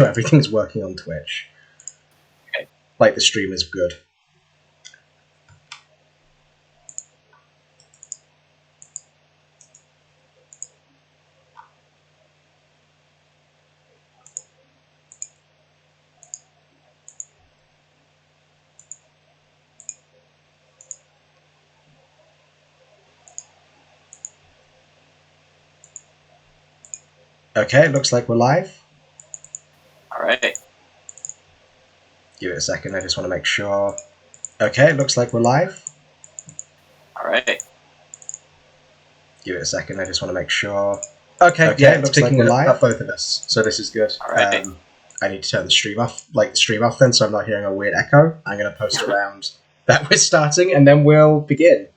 Everything's working on Twitch. Okay. Like, the stream is good. Okay, looks like we're live. Alright. Give it a second, I just want to make sure. Okay, looks like we're live. Alright. Give it a second, I just want to make sure. Okay, yeah, it looks like we're live. Up both of us, so this is good. Alright. I need to turn the stream off, then, so I'm not hearing a weird echo. I'm going to post around that we're starting, and then we'll begin.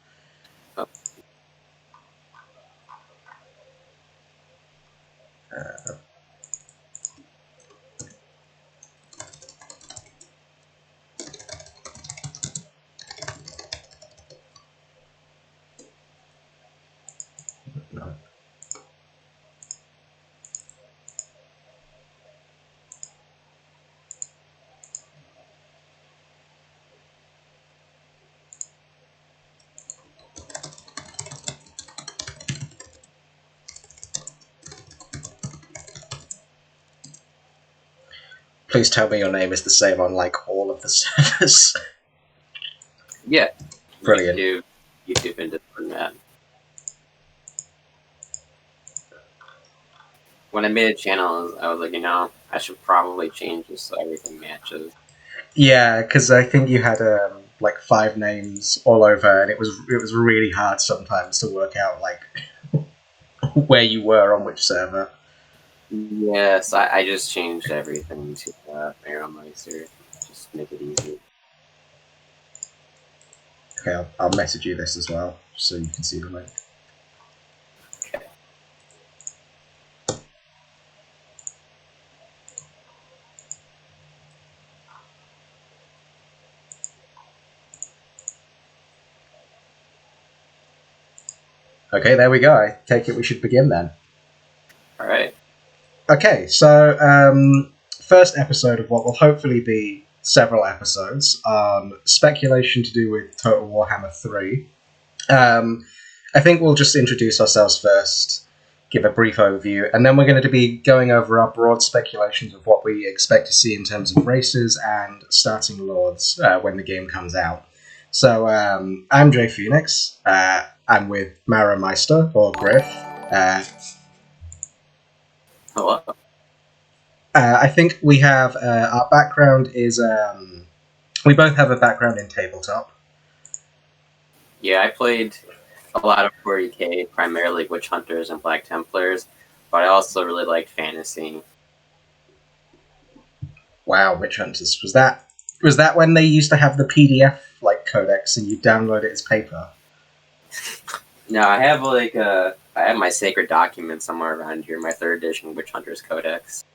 No. Please tell me your name is the same on, like, all of the servers. Yeah. Brilliant. YouTube and Discord, man. When I made a channel, I was like, I should probably change this so everything matches. Yeah, because I think you had like 5 names all over, and it was really hard sometimes to work out like where you were on which server. Yes, I just changed everything to MarrowMesieter. Just make it easy. Okay, I'll message you this as well, so you can see the link. Okay. Okay, there we go. I take it we should begin then. Alright. Okay, so first episode of what will hopefully be several episodes on speculation to do with Total Warhammer 3. I think we'll just introduce ourselves first, give a brief overview, and then we're going to be going over our broad speculations of what we expect to see in terms of races and starting lords when the game comes out. So I'm Jay Phoenix. I'm with MarrowMesieter, or Griff. Hello. I think we have our background is we both have a background in tabletop. Yeah, I played a lot of 40k, primarily Witch Hunters and Black Templars, but I also really liked fantasy. Wow, Witch Hunters. Was that when they used to have the PDF like codex and you download it as paper? No, I have I have my sacred document somewhere around here, my 3rd edition Witch Hunters Codex.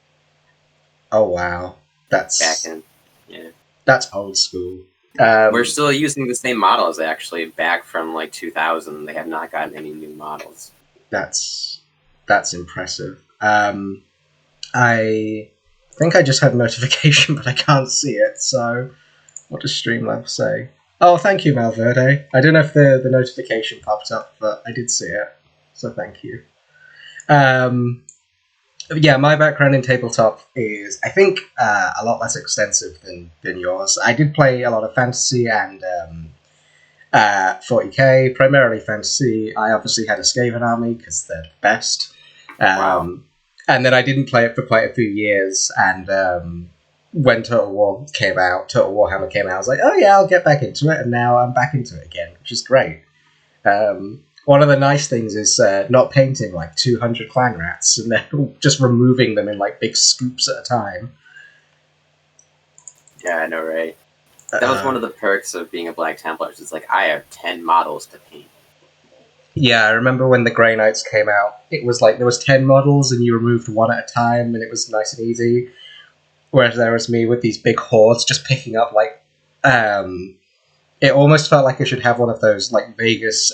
Oh wow, that's old school. We're still using the same models, actually, back from like 2000. They have not gotten any new models. That's impressive. I think I just had a notification, but I can't see it. So, what does Streamlabs say? Oh, thank you, Malverde. I don't know if the notification popped up, but I did see it. So thank you. Yeah, my background in tabletop is, I think, a lot less extensive than yours. I did play a lot of fantasy and 40k, primarily fantasy. I obviously had a Skaven army because they're the best. Wow. And then I didn't play it for quite a few years, and when Total Warhammer came out, I was like, oh yeah, I'll get back into it, and now I'm back into it again, which is great. One of the nice things is not painting like 200 clan rats and then just removing them in like big scoops at a time. Yeah, I know, right? That was one of the perks of being a Black Templar. It's like, I have 10 models to paint. Yeah, I remember when the Grey Knights came out, it was like there was 10 models and you removed one at a time and it was nice and easy. Whereas there was me with these big hordes just picking up like... it almost felt like I should have one of those like Vegas...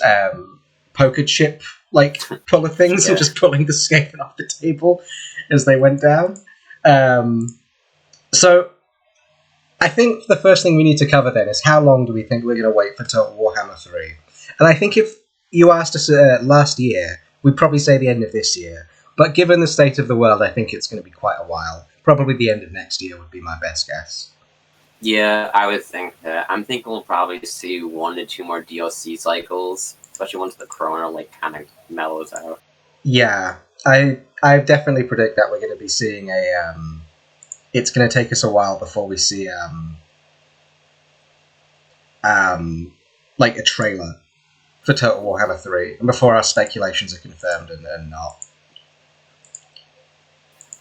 poker chip like puller things and just pulling the Skaven off the table as they went down. So, I think the first thing we need to cover then is how long do we think we're going to wait for Total Warhammer 3? And I think if you asked us last year, we'd probably say the end of this year. But given the state of the world, I think it's going to be quite a while. Probably the end of next year would be my best guess. Yeah, I would think that. I'm thinking we'll probably see 1 to 2 more DLC cycles, especially once the corona kind of mellows out. Yeah, I definitely predict that we're going to be seeing a. It's going to take us a while before we see like a trailer for Total Warhammer 3, and before our speculations are confirmed and not.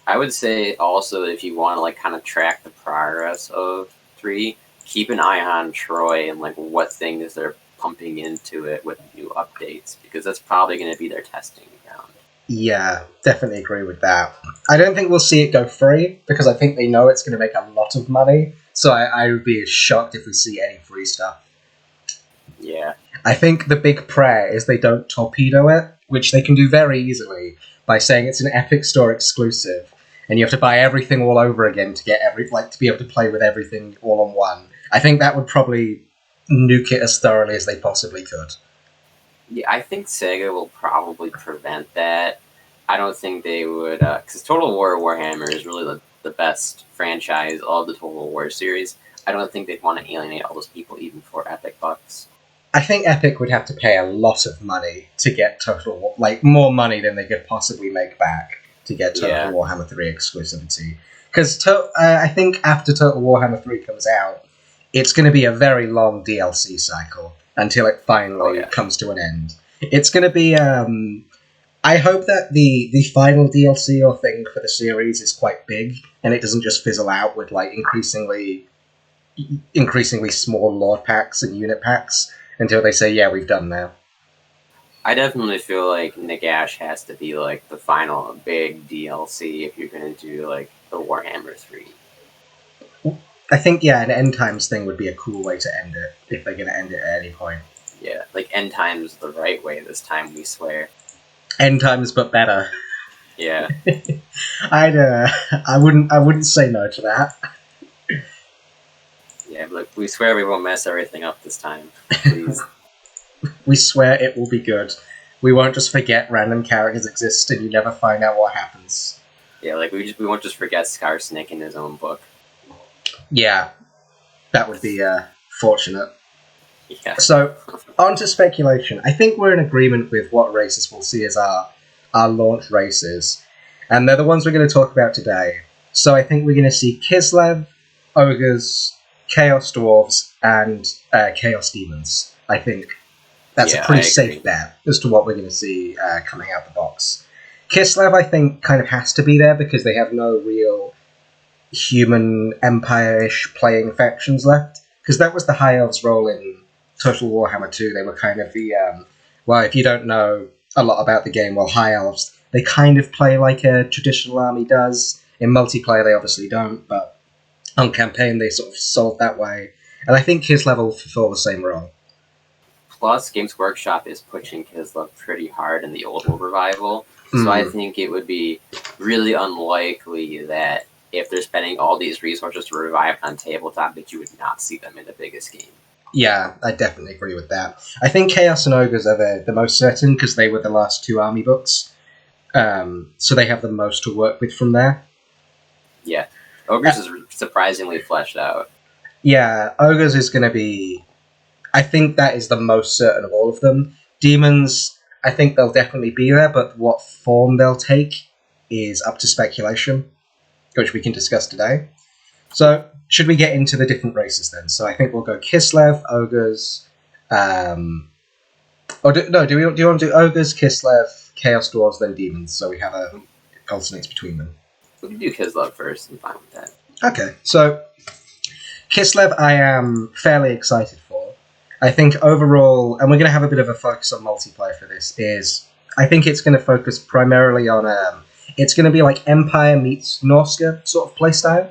I would say also if you want to kind of track the progress of 3, keep an eye on Troy and what things they're pumping into it with new updates, because that's probably going to be their testing ground. Yeah, definitely agree with that. I don't think we'll see it go free, because I think they know it's going to make a lot of money, so I would be shocked if we see any free stuff. Yeah. I think the big prayer is they don't torpedo it, which they can do very easily by saying it's an Epic Store exclusive, and you have to buy everything all over again to get to be able to play with everything all on one. I think that would probably nuke it as thoroughly as they possibly could. Yeah, I think Sega will probably prevent that. I don't think they would, because Total War Warhammer is really the best franchise of the Total War series. I don't think they'd want to alienate all those people even for Epic bucks. I think Epic would have to pay a lot of money to get Total War, more money than they could possibly make back to get Total Warhammer 3 exclusivity. Because I think after Total Warhammer 3 comes out, it's going to be a very long DLC cycle until it finally comes to an end. It's going to be... I hope that the final DLC or thing for the series is quite big, and it doesn't just fizzle out with increasingly small Lord packs and unit packs until they say, yeah, we've done now. I definitely feel like Nagash has to be the final big DLC if you're going to do the Warhammer 3. I think, an End Times thing would be a cool way to end it, if they're going to end it at any point. Yeah, End Times the right way this time, we swear. End Times, but better. Yeah. I wouldn't say no to that. Yeah, but we swear we won't mess everything up this time. Please. We swear it will be good. We won't just forget random characters exist and you never find out what happens. Yeah, we won't just forget Skarsnik in his own book. Yeah, that would be fortunate. Yeah. So, on to speculation. I think we're in agreement with what races we'll see as our launch races. And they're the ones we're going to talk about today. So I think we're going to see Kislev, Ogres, Chaos Dwarves, and Chaos Demons. I think that's a pretty safe bet as to what we're going to see coming out the box. Kislev, I think, kind of has to be there because they have no real human empire-ish playing factions left. Because that was the High Elves' role in Total Warhammer 2. They were kind of the... if you don't know a lot about the game, High Elves, they kind of play like a traditional army does. In multiplayer, they obviously don't, but on campaign, they sort of solve that way. And I think Kislev will fulfill the same role. Plus, Games Workshop is pushing Kislev pretty hard in the Old World Revival, so I think it would be really unlikely that if they're spending all these resources to revive on tabletop, that you would not see them in the biggest game. Yeah, I definitely agree with that. I think Chaos and Ogres are the most certain because they were the last 2 army books, so they have the most to work with from there. Yeah, Ogres is surprisingly fleshed out. Yeah, Ogres is going to be... I think that is the most certain of all of them. Demons, I think they'll definitely be there, but what form they'll take is up to speculation, which we can discuss today. So, should we get into the different races then? So I think we'll go Kislev, Ogres, do you want to do Ogres, Kislev, Chaos Dwarves, then Demons, so we have alternates between them? We can do Kislev first, I'm fine with that. Okay, so Kislev I am fairly excited for. I think overall, and we're going to have a bit of a focus on multiplayer for this, is I think it's going to focus primarily on, it's going to be like Empire meets Norska sort of playstyle.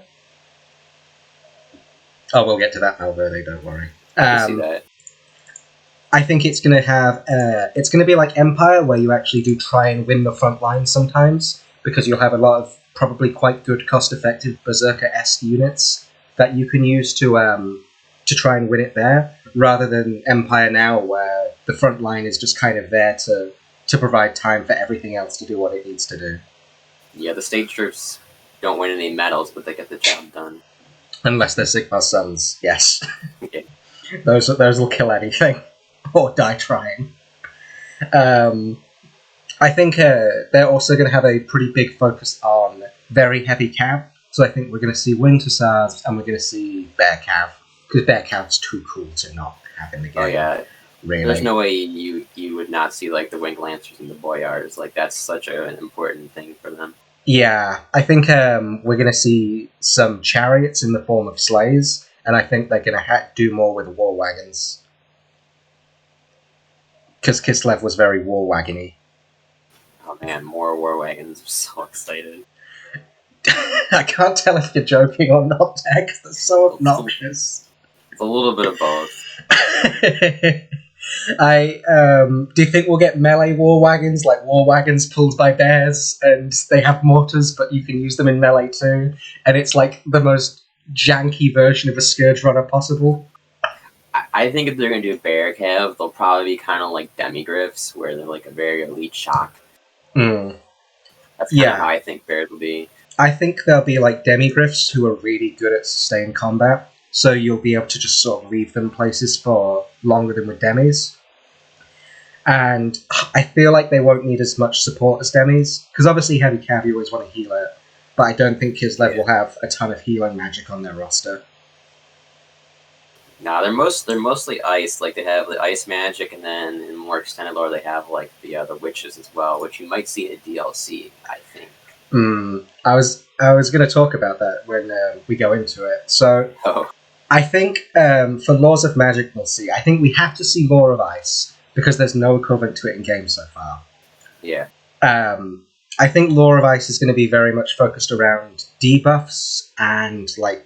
Oh, we'll get to that, Malverde, don't worry. I can see that. I think it's going to have, it's going to be like Empire, where you actually do try and win the front line sometimes, because you'll have a lot of probably quite good, cost-effective Berserker-esque units that you can use to try and win it there, rather than Empire now, where the front line is just kind of there to provide time for everything else to do what it needs to do. Yeah, the state troops don't win any medals, but they get the job done. Unless they're Sigmar Sons, yes. Okay. Those will kill anything, or die trying. I think they're also going to have a pretty big focus on very heavy cav. So I think we're going to see Winter Sars and we're going to see Bear Cav, because Bear Cav's too cool to not have in the game. Oh yeah, really. There's no way you would not see like the Winged Lancers and the Boyars. Like that's such an important thing for them. Yeah, I think we're going to see some chariots in the form of sleighs, and I think they're going to do more with war wagons. Because Kislev was very war wagony. Oh man, more war wagons! I'm so excited. I can't tell if you're joking or not, Tex. They're so obnoxious. It's a little bit of both. Do you think we'll get melee war wagons, like war wagons pulled by bears, and they have mortars, but you can use them in melee too? And it's like the most janky version of a Scourge Runner possible. I think if they're going to do Bear Cav, they'll probably be kind of like Demi-Griffs, where they're like a very elite shock. Mm. That's kind of how I think Bears will be. I think they'll be like Demi-Griffs who are really good at sustained combat, so you'll be able to just sort of leave them places for longer than with Demis. And I feel like they won't need as much support as Demis, because obviously Heavy Cav, you always want to heal it, but I don't think Kislev will have a ton of healing magic on their roster. No, they're mostly ice. Like they have the ice magic, and then in more extended lore, they have like the witches as well, which you might see in a DLC. I think. I was going to talk about that when we go into it. So I think for Laws of Magic, we'll see. I think we have to see more of ice because there's no equivalent to it in game so far. Yeah. I think Law of Ice is going to be very much focused around debuffs and like.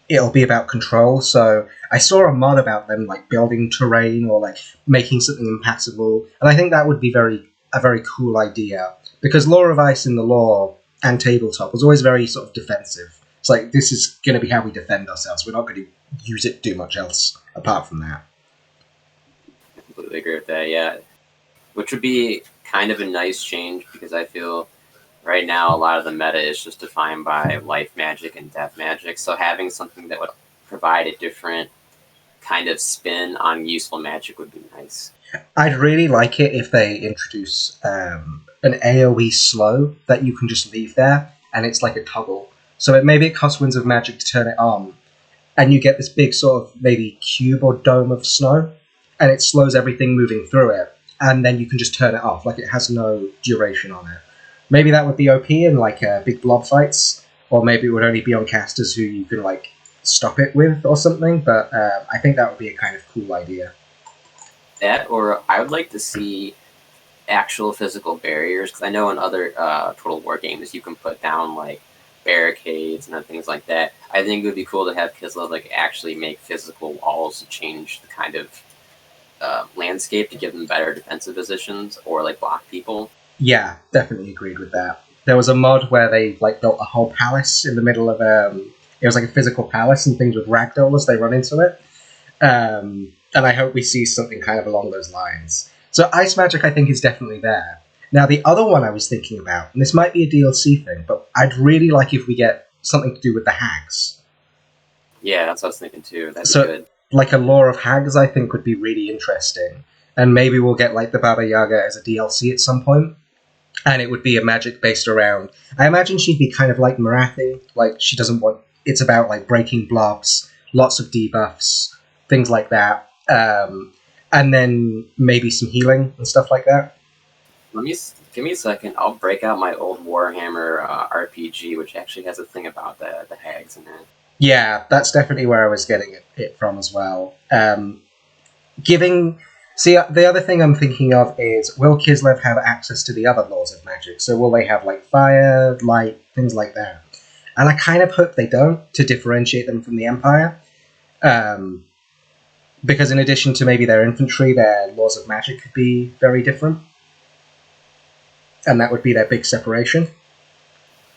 It'll be about control, so I saw a mod about them like building terrain or like making something impassable, and I think that would be a very cool idea, because Law of Ice in the lore and tabletop was always very sort of defensive. It's like, this is going to be how we defend ourselves, we're not going to use it to do much else apart from that. I completely agree with that, yeah. Which would be kind of a nice change, because I feel right now, a lot of the meta is just defined by life magic and death magic, so having something that would provide a different kind of spin on useful magic would be nice. I'd really like it if they introduce an AoE slow that you can just leave there, and it's like a toggle. So maybe it costs Winds of Magic to turn it on, and you get this big sort of maybe cube or dome of snow, and it slows everything moving through it, and then you can just turn it off, like it has no duration on it. Maybe that would be OP in like big blob fights, or maybe it would only be on casters who you can like stop it with or something. But I think that would be a kind of cool idea. That, or I would like to see actual physical barriers, because I know in other Total War games you can put down like barricades and things like that. I think it would be cool to have Kislev like actually make physical walls to change the kind of landscape to give them better defensive positions or like block people. Yeah, definitely agreed with that. There was a mod where they like built a whole palace in the middle of it was like a physical palace, and things would ragdoll as they run into it. And I hope we see something kind of along those lines. So ice magic, I think, is definitely there. Now, the other one I was thinking about, and this might be a DLC thing, but I'd really like if we get something to do with the hags. Yeah, that's what I was thinking too. That's good. Like a lore of hags, I think would be really interesting. And maybe we'll get like the Baba Yaga as a DLC at some point. And it would be a magic based around... I imagine she'd be kind of like Marathi. Like, she doesn't want... It's about, like, breaking blobs, lots of debuffs, things like that. And then maybe some healing and stuff like that. Give me a second. I'll break out my old Warhammer RPG, which actually has a thing about the hags in it. Yeah, that's definitely where I was getting it from as well. See, the other thing I'm thinking of is, will Kislev have access to the other laws of magic? So will they have, like, fire, light, things like that? And I kind of hope they don't, to differentiate them from the Empire. Because in addition to maybe their infantry, their laws of magic could be very different. And that would be their big separation.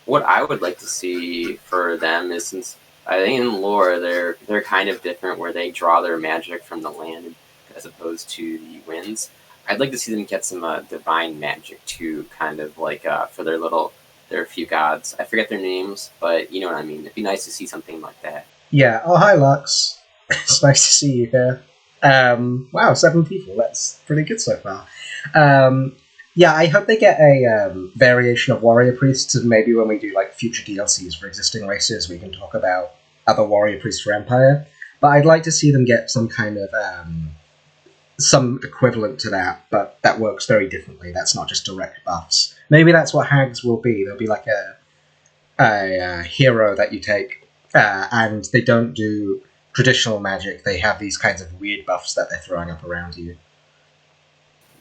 what I would like to see for them is, since I think in lore they're kind of different, where they draw their magic from the land as opposed to the winds. I'd like to see them get some divine magic too, kind of like for their few gods. I forget their names, but you know what I mean. It'd be nice to see something like that. Yeah. Oh, hi, Lux. It's nice to see you here. Wow, 7 people. That's pretty good so far. Yeah, I hope they get a variation of warrior priests, and maybe when we do like future DLCs for existing races, we can talk about other warrior priests for Empire. But I'd like to see them get some kind of some equivalent to that, but that works very differently. That's not just direct buffs. Maybe that's what hags will be. They'll be like a hero that you take, and they don't do traditional magic. They have these kinds of weird buffs that they're throwing up around you.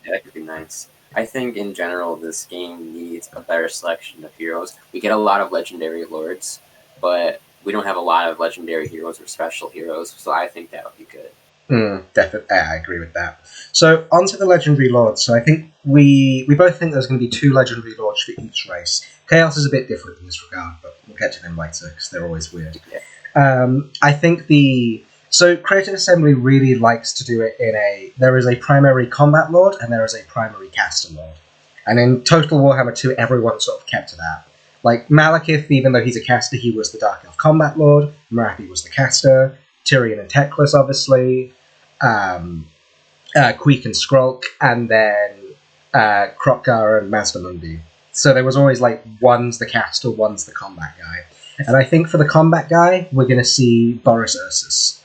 Yeah, that could be nice. I think in general this game needs a better selection of heroes. We get a lot of legendary lords, but we don't have a lot of legendary heroes or special heroes, so I think that would be good. Definitely, I agree with that. So, on to the legendary lords. So, I think we both think there's going to be 2 legendary lords for each race. Chaos is a bit different in this regard, but we'll get to them later because they're always weird. Yeah. I think Creative Assembly really likes to do it there is a primary combat lord and there is a primary caster lord. And in Total Warhammer 2, everyone sort of kept to that. Like, Malekith, even though he's a caster, he was the Dark Elf combat lord. Marathi was the caster. Tyrion and Teclis, obviously. Queek and Skrulk, and then Krokgar and Mazdamundi. So there was always like one's the caster, one's the combat guy. And I think for the combat guy, we're going to see Boris Ursus.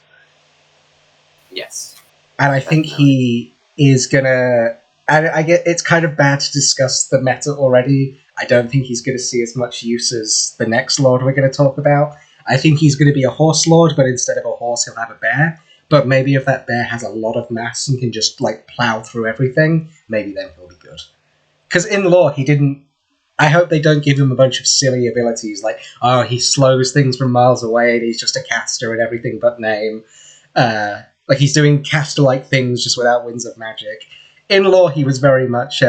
Yes. And I think he is going to... I get it's kind of bad to discuss the meta already. I don't think he's going to see as much use as the next lord we're going to talk about. I think he's going to be a horse lord, but instead of a horse, he'll have a bear. But maybe if that bear has a lot of mass and can just, like, plow through everything, maybe then he'll be good. Because in lore, he didn't... I hope they don't give him a bunch of silly abilities, like, oh, he slows things from miles away and he's just a caster and everything but name. Like, he's doing caster-like things just without winds of magic. In lore, he was very much,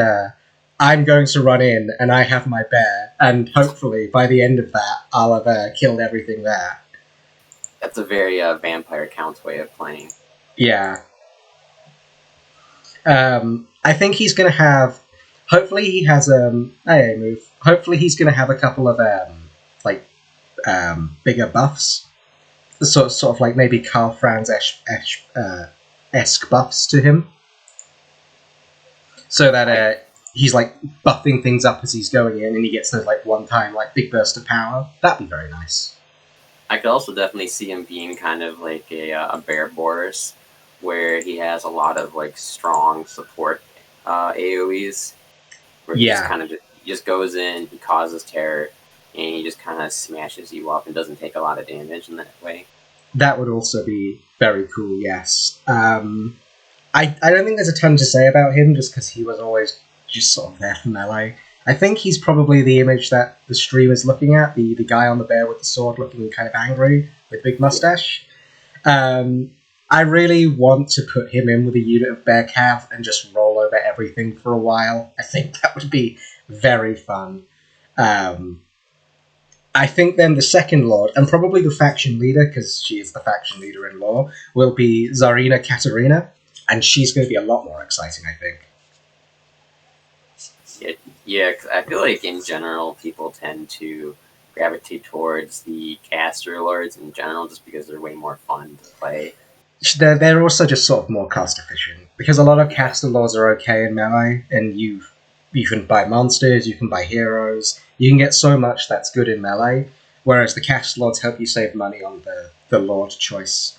I'm going to run in and I have my bear, and hopefully by the end of that, I'll have killed everything there. That's a very Vampire Count way of playing. Yeah. I think he's going to have... Hopefully he has AA move. Hopefully he's going to have a couple of bigger buffs. Sort of like maybe Karl Franz-esque buffs to him. So that he's like buffing things up as he's going in, and he gets those like one-time like big burst of power. That'd be very nice. I could also definitely see him being kind of like a Bear Boris, where he has a lot of like strong support AoEs, where he just goes in, he causes terror, and he just kind of smashes you up and doesn't take a lot of damage in that way. That would also be very cool, yes. I don't think there's a ton to say about him, just because he was always just sort of there for melee. I think he's probably the image that the stream is looking at, the guy on the bear with the sword looking kind of angry, with big mustache. I really want to put him in with a unit of bear cav and just roll over everything for a while. I think that would be very fun. I think then the second lord, and probably the faction leader, because she is the faction leader in lore, will be Tsarina Katerina, and she's going to be a lot more exciting, I think. Yeah, cause I feel like in general people tend to gravitate towards the caster lords in general just because they're way more fun to play. They're also just sort of more cost efficient, because a lot of caster lords are okay in melee, and you can buy monsters, you can buy heroes, you can get so much that's good in melee, whereas the caster lords help you save money on the lord choice.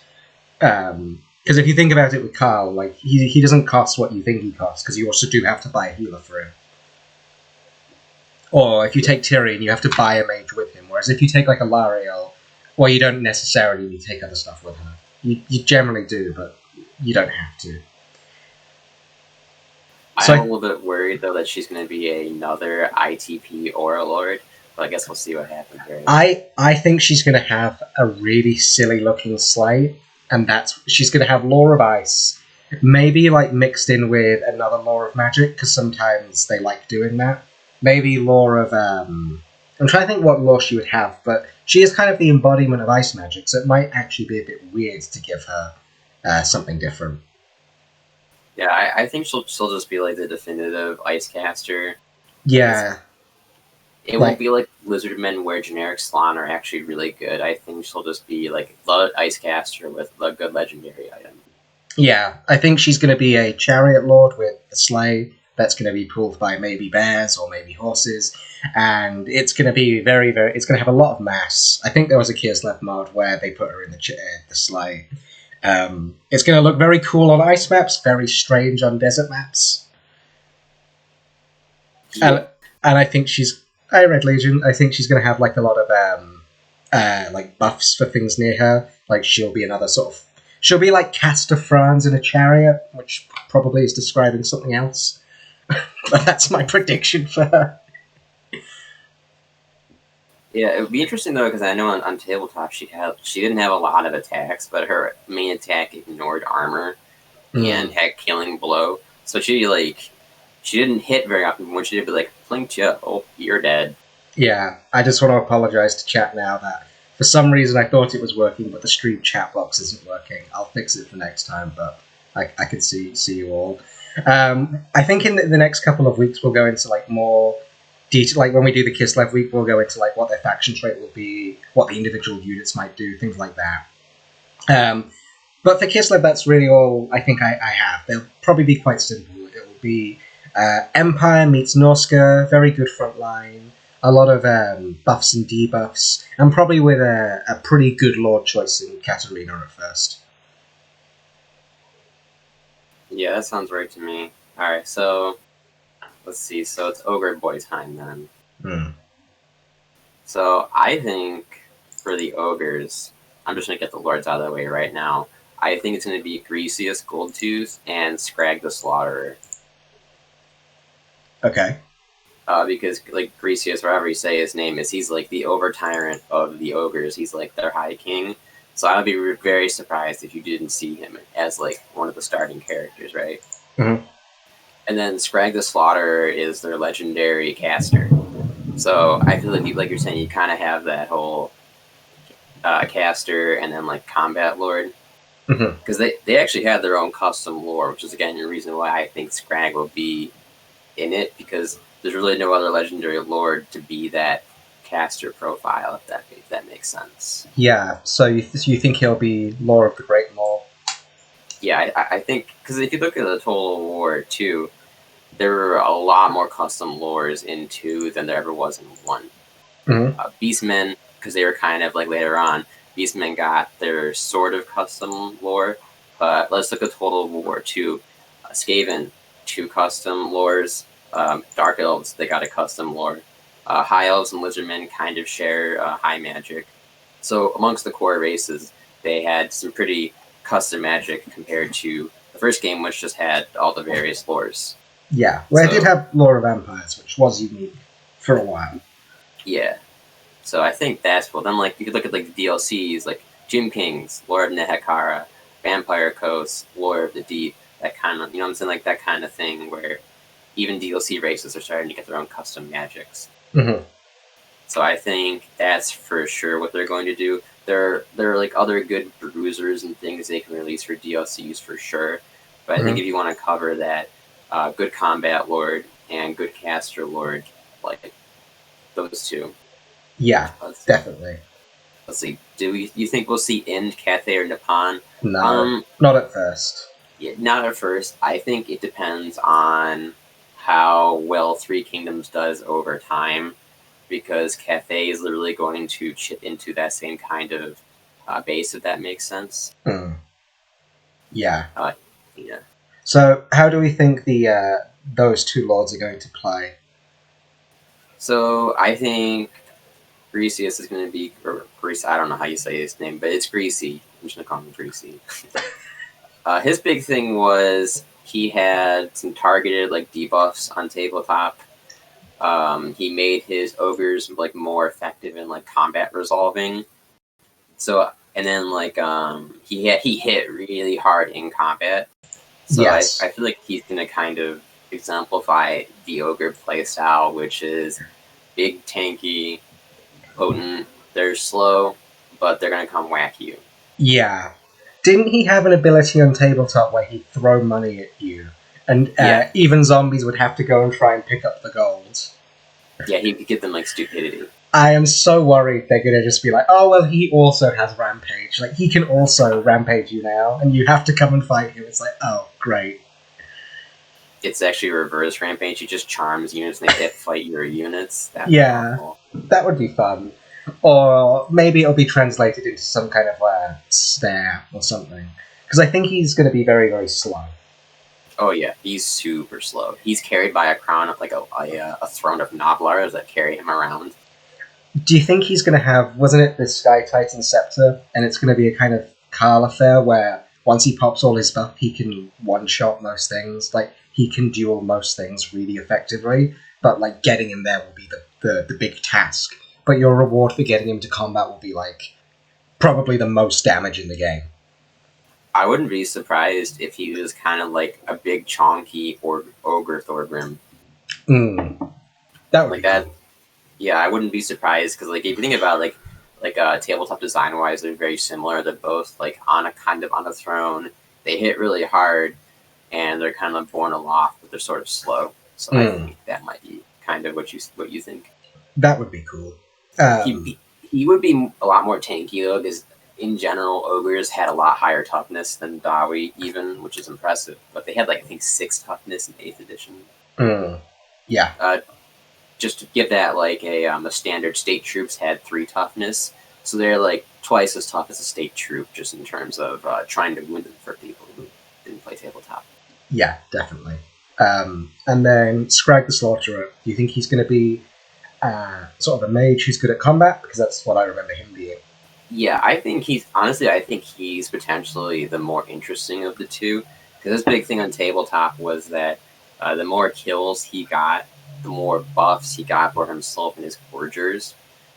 Because if you think about it with Karl, like he doesn't cost what you think he costs, because you also do have to buy a healer for him. Or if you take Tyrion, you have to buy a mage with him. Whereas if you take like a Lariel, well, you don't necessarily need to take other stuff with her. You generally do, but you don't have to. I'm a little bit worried though that she's going to be another ITP or a lord, but I guess we'll see what happens here. I think she's going to have a really silly looking slay, and she's going to have Lore of Ice, maybe like mixed in with another Lore of Magic, because sometimes they like doing that. Maybe Lore of I'm trying to think what lore she would have, but she is kind of the embodiment of ice magic, so it might actually be a bit weird to give her something different. Yeah, I think she'll just be like the definitive ice caster. Yeah. It won't be like Lizardmen where generic Slon are actually really good. I think she'll just be like the ice caster with a good legendary item. Yeah, I think she's going to be a chariot lord with a sleigh that's going to be pulled by maybe bears or maybe horses, and it's going to be very, very. It's going to have a lot of mass. I think there was a Kislev mod where they put her in the sleigh. It's going to look very cool on ice maps, very strange on desert maps. Yeah. And I think I read Legion. I think she's going to have like a lot of like buffs for things near her. Like she'll be another sort of. She'll be like Caster Franz in a chariot, which probably is describing something else. But that's my prediction for her. Yeah, it would be interesting though, because I know on tabletop she didn't have a lot of attacks, but her main attack ignored armor and had killing blow. So she didn't hit very often. When she did, be like, plinked you, oh, you're dead. Yeah, I just want to apologize to chat now that for some reason I thought it was working, but the stream chat box isn't working. I'll fix it for next time, but I can see you all. I think in the next couple of weeks we'll go into like more detail. Like when we do the Kislev week, we'll go into like what their faction trait will be, what the individual units might do, things like that. But for Kislev, that's really all I think I have. They'll probably be quite simple. It will be Empire meets Norska, very good front line, a lot of buffs and debuffs, and probably with a pretty good lord choice in Katarina at first. Yeah, that sounds right to me. Alright, so let's see. So it's Ogre Boy time then. So I think for the Ogres, I'm just going to get the Lords out of the way right now. I think it's going to be Greasius Goldtooth and Scrag the Slaughterer. Okay. Because, like, Greasius, whatever you say his name is, he's, like, the over-tyrant of the Ogres. He's, like, their High King. So I would be very surprised if you didn't see him as, like, one of the starting characters, right? Mm-hmm. And then Scrag the Slaughterer is their legendary caster. So I feel like you're saying, you kind of have that whole caster and then, like, combat lord. Because they actually had their own custom lore, which is, again, the reason why I think Scrag will be in it, because there's really no other legendary lord to be that caster profile, if that makes sense. Yeah, so you think he'll be Lore of the Great Maw? Yeah, I think, because if you look at the Total War 2, there were a lot more custom lores in 2 than there ever was in 1. Beastmen, because they were kind of like later on, Beastmen got their sort of custom lore, but let's look at Total War 2. Skaven, 2 custom lores. Dark Elves, they got a custom lore. High Elves and Lizardmen kind of share high magic. So amongst the core races, they had some pretty custom magic compared to the first game, which just had all the various lores. Yeah, well, I did have Lore of Empires, which was unique for a while. Yeah. So I think that's well. Then, like, you could look at like the DLCs, like Gym Kings, Lord of Nehekara, Vampire Coast, Lore of the Deep. That kind of, you know what I'm saying, like that kind of thing where even DLC races are starting to get their own custom magics. So I think that's for sure what they're going to do. There are like other good bruisers and things they can release for DLCs for sure. But I think if you want to cover that, good combat lord and good caster lord, like those two. Yeah, definitely. Let's see. You think we'll see Ind, Cathay, or Nippon? No, not at first. Yeah, not at first. I think it depends on how well Three Kingdoms does over time, because Cathay is literally going to chip into that same kind of base, if that makes sense. Yeah. Yeah. So, how do we think those two lords are going to play? So, I think Greasius is going to be, or Grease, I don't know how you say his name, but it's Greasy. I'm just going to call him Greasy. His big thing was he had some targeted like debuffs on tabletop. He made his ogres like more effective in like combat resolving. So, and then like he hit really hard in combat. So yes. I feel like he's gonna kind of exemplify the ogre playstyle, which is big tanky, potent. They're slow, but they're gonna come whack you. Yeah. Didn't he have an ability on tabletop where he'd throw money at you, and even zombies would have to go and try and pick up the gold? Yeah, he could give them like stupidity. I am so worried they're gonna just be like, oh well, he also has rampage. Like he can also rampage you now, and you have to come and fight him. It's like, oh great. It's actually reverse rampage. He just charms units and they can't fight your units. That would be fun. Or maybe it'll be translated into some kind of snare or something. Because I think he's going to be very, very slow. Oh yeah, he's super slow. He's carried by a crown of like a throne of Noblars that carry him around. Do you think he's going to have, wasn't it the Sky Titan Scepter? And it's going to be a kind of Carl affair where once he pops all his stuff, he can one-shot most things. Like, he can duel most things really effectively, but like getting him there will be the big task. But your reward for getting him to combat will be like probably the most damage in the game. I wouldn't be surprised if he was kind of like a big chonky ogre Thorgrim. That would like be that. Cool. Yeah, I wouldn't be surprised because like if you think about like tabletop design wise, they're very similar. They're both like on a throne. They hit really hard, and they're kind of born aloft, but they're sort of slow. So I think that might be kind of what you think. That would be cool. He would be a lot more tanky though, because in general, ogres had a lot higher toughness than Dawi even, which is impressive. But they had like I think 6 toughness in 8th edition. Yeah. Just to give that like the standard state troops had 3 toughness, so they're like twice as tough as a state troop, just in terms of trying to win them for people who didn't play tabletop. Yeah, definitely. And then Scrag the Slaughterer. Do you think he's going to be sort of a mage who's good at combat? Because that's what I remember him being. Yeah, I think he's potentially the more interesting of the two. Because this big thing on tabletop was that the more kills he got, the more buffs he got for himself and his forgers.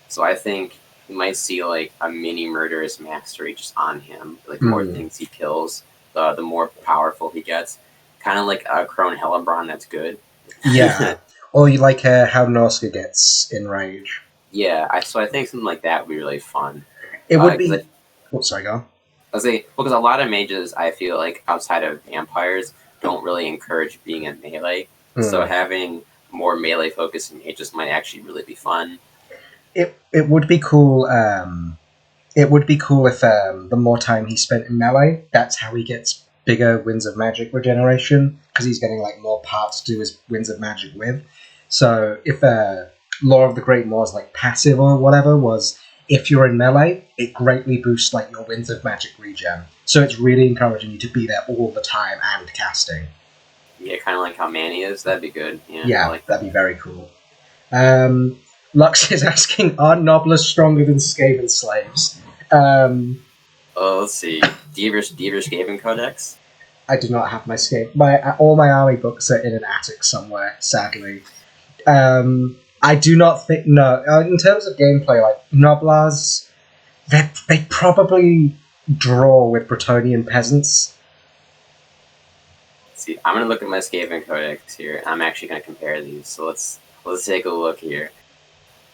So I think you might see like a mini murderous mastery just on him. Like the more things he kills, the more powerful he gets. Kind of like a Crone Hellebron that's good. Yeah. Or you like how Norska gets enraged. Yeah, so I think something like that would be really fun. It would be... sorry, go on. Because a lot of mages, I feel like, outside of vampires, don't really encourage being in melee. So having more melee-focused mages might actually really be fun. It would be cool... it would be cool if the more time he spent in melee, that's how he gets bigger Winds of Magic regeneration, because he's getting like more parts to do his Winds of Magic with. So if Law of the Great Moors, like passive or whatever, was if you're in melee, it greatly boosts like your Winds of Magic regen. So it's really encouraging you to be there all the time and casting. Yeah, kind of like how Manny is. That'd be good. Yeah, like that'd be very cool. Lux is asking, are Nobblers stronger than Skaven slaves? Let's see. Do you have your Skaven Codex? I do not have my Skaven. All my army books are in an attic somewhere, sadly. I do not think... No, in terms of gameplay, like, Nobblers, they probably draw with Bretonnian peasants. Let's see, I'm going to look at my Skaven Codex here. I'm actually going to compare these, so let's take a look here.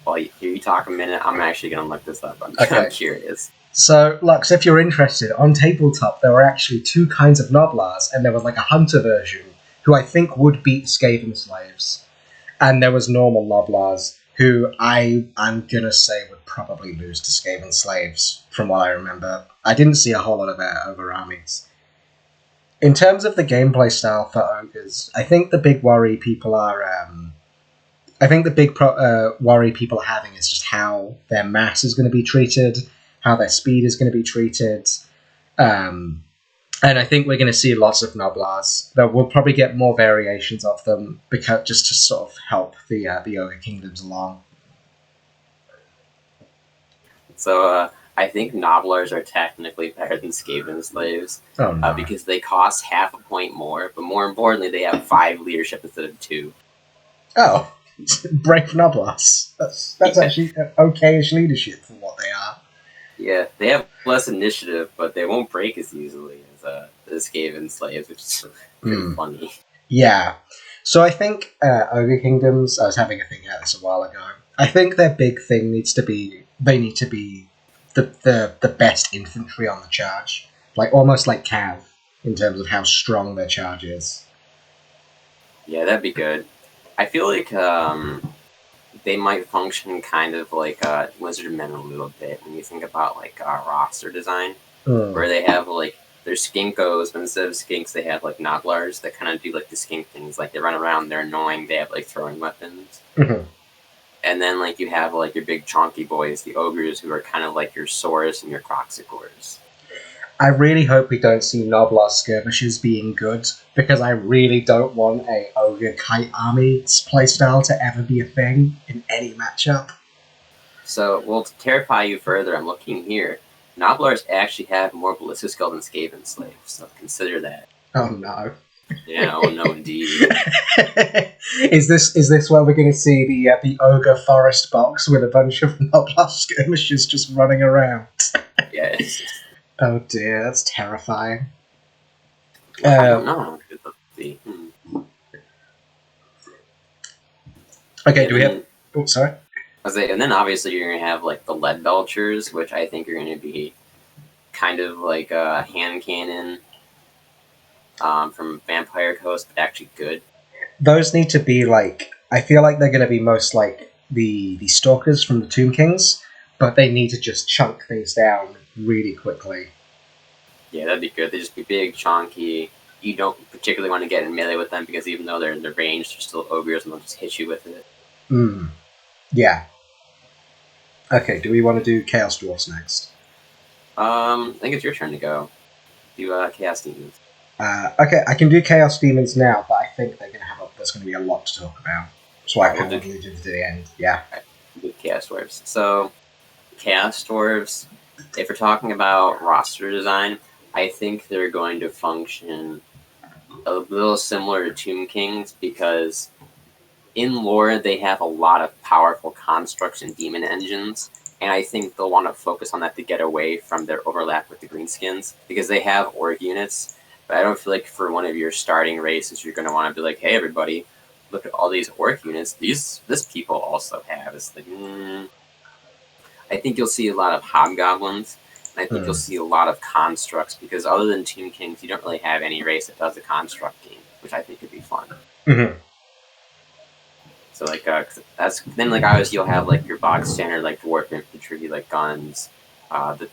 While you talk a minute, I'm actually going to look this up. I'm curious. So, Lux, if you're interested, on tabletop there were actually 2 kinds of Nobblers, and there was like a hunter version, who I think would beat Skaven slaves. And there was normal Nobblers, who I'm gonna say would probably lose to Skaven slaves, from what I remember. I didn't see a whole lot of ogre armies. In terms of the gameplay style for ogres, I think the big worry people are... worry people are having is just how their mass is going to be treated, how their speed is going to be treated. And I think we're going to see lots of Nobblers. We'll probably get more variations of them, because just to sort of help the Ogre Kingdoms along. So I think Nobblers are technically better than Skaven slaves. Oh, no. Because they cost half a point more, but more importantly, they have 5 leadership instead of 2. Oh, brave Nobblers. That's actually okay-ish leadership for what they are. Yeah, they have less initiative, but they won't break as easily as Skaven slaves, which is pretty funny. Yeah. So I think Ogre Kingdoms, I was having a think about this a while ago, I think their big thing needs to be they need to be the best infantry on the charge, like almost like Cav in terms of how strong their charge is. Yeah, that'd be good. I feel like they might function kind of like Wizardmen a little bit when you think about like roster design, where they have like their skinkos, but instead of skinks, they have like Noblars that kind of do like the skink things. Like they run around, they're annoying, they have like throwing weapons. Mm-hmm. And then like you have like your big chonky boys, the ogres, who are kind of like your Saurus and your Croxicors. I really hope we don't see Noblar skirmishes being good, because I really don't want a Ogre Kite Army playstyle to ever be a thing in any matchup. So, well, to terrify you further, I'm looking here. Noblars actually have more ballistic skill than Skaven slaves, so consider that. Oh no. Yeah, oh no indeed. Is this where we're going to see the Ogre Forest box with a bunch of Noblar skirmishers just running around? Yes. Oh dear, that's terrifying. I don't know. Okay, do we have... Oh, sorry. And then obviously you're going to have like the lead belchers, which I think are going to be kind of like a hand cannon from Vampire Coast, but actually good. Those need to be like... I feel like they're going to be most like the Stalkers from the Tomb Kings, but they need to just chunk things down really quickly. Yeah, that'd be good. They just be big, chonky. You don't particularly want to get in melee with them because even though they're in their range, they're still ogres and they'll just hit you with it. Yeah. Okay, do we want to do Chaos Dwarfs next? I think it's your turn to go. Do Chaos Demons. Okay, I can do Chaos Demons now, but I think there's going to be a lot to talk about. So I kind of leave it to the end. Yeah. With Chaos Dwarfs. So, Chaos Dwarfs, if we're talking about roster design, I think they're going to function a little similar to Tomb Kings because in lore they have a lot of powerful constructs and demon engines, and I think they'll want to focus on that to get away from their overlap with the Greenskins because they have org units, but I don't feel like for one of your starting races you're going to want to be like, hey everybody, look at all these orc units this people also have. It's like, I think you'll see a lot of hobgoblins, and I think you'll see a lot of constructs, because other than Tomb Kings, you don't really have any race that does a construct game, which I think could be fun. Mm-hmm. So, like, that's then, like, obviously you'll have, like, your box standard, like, dwarf infantry, like, guns.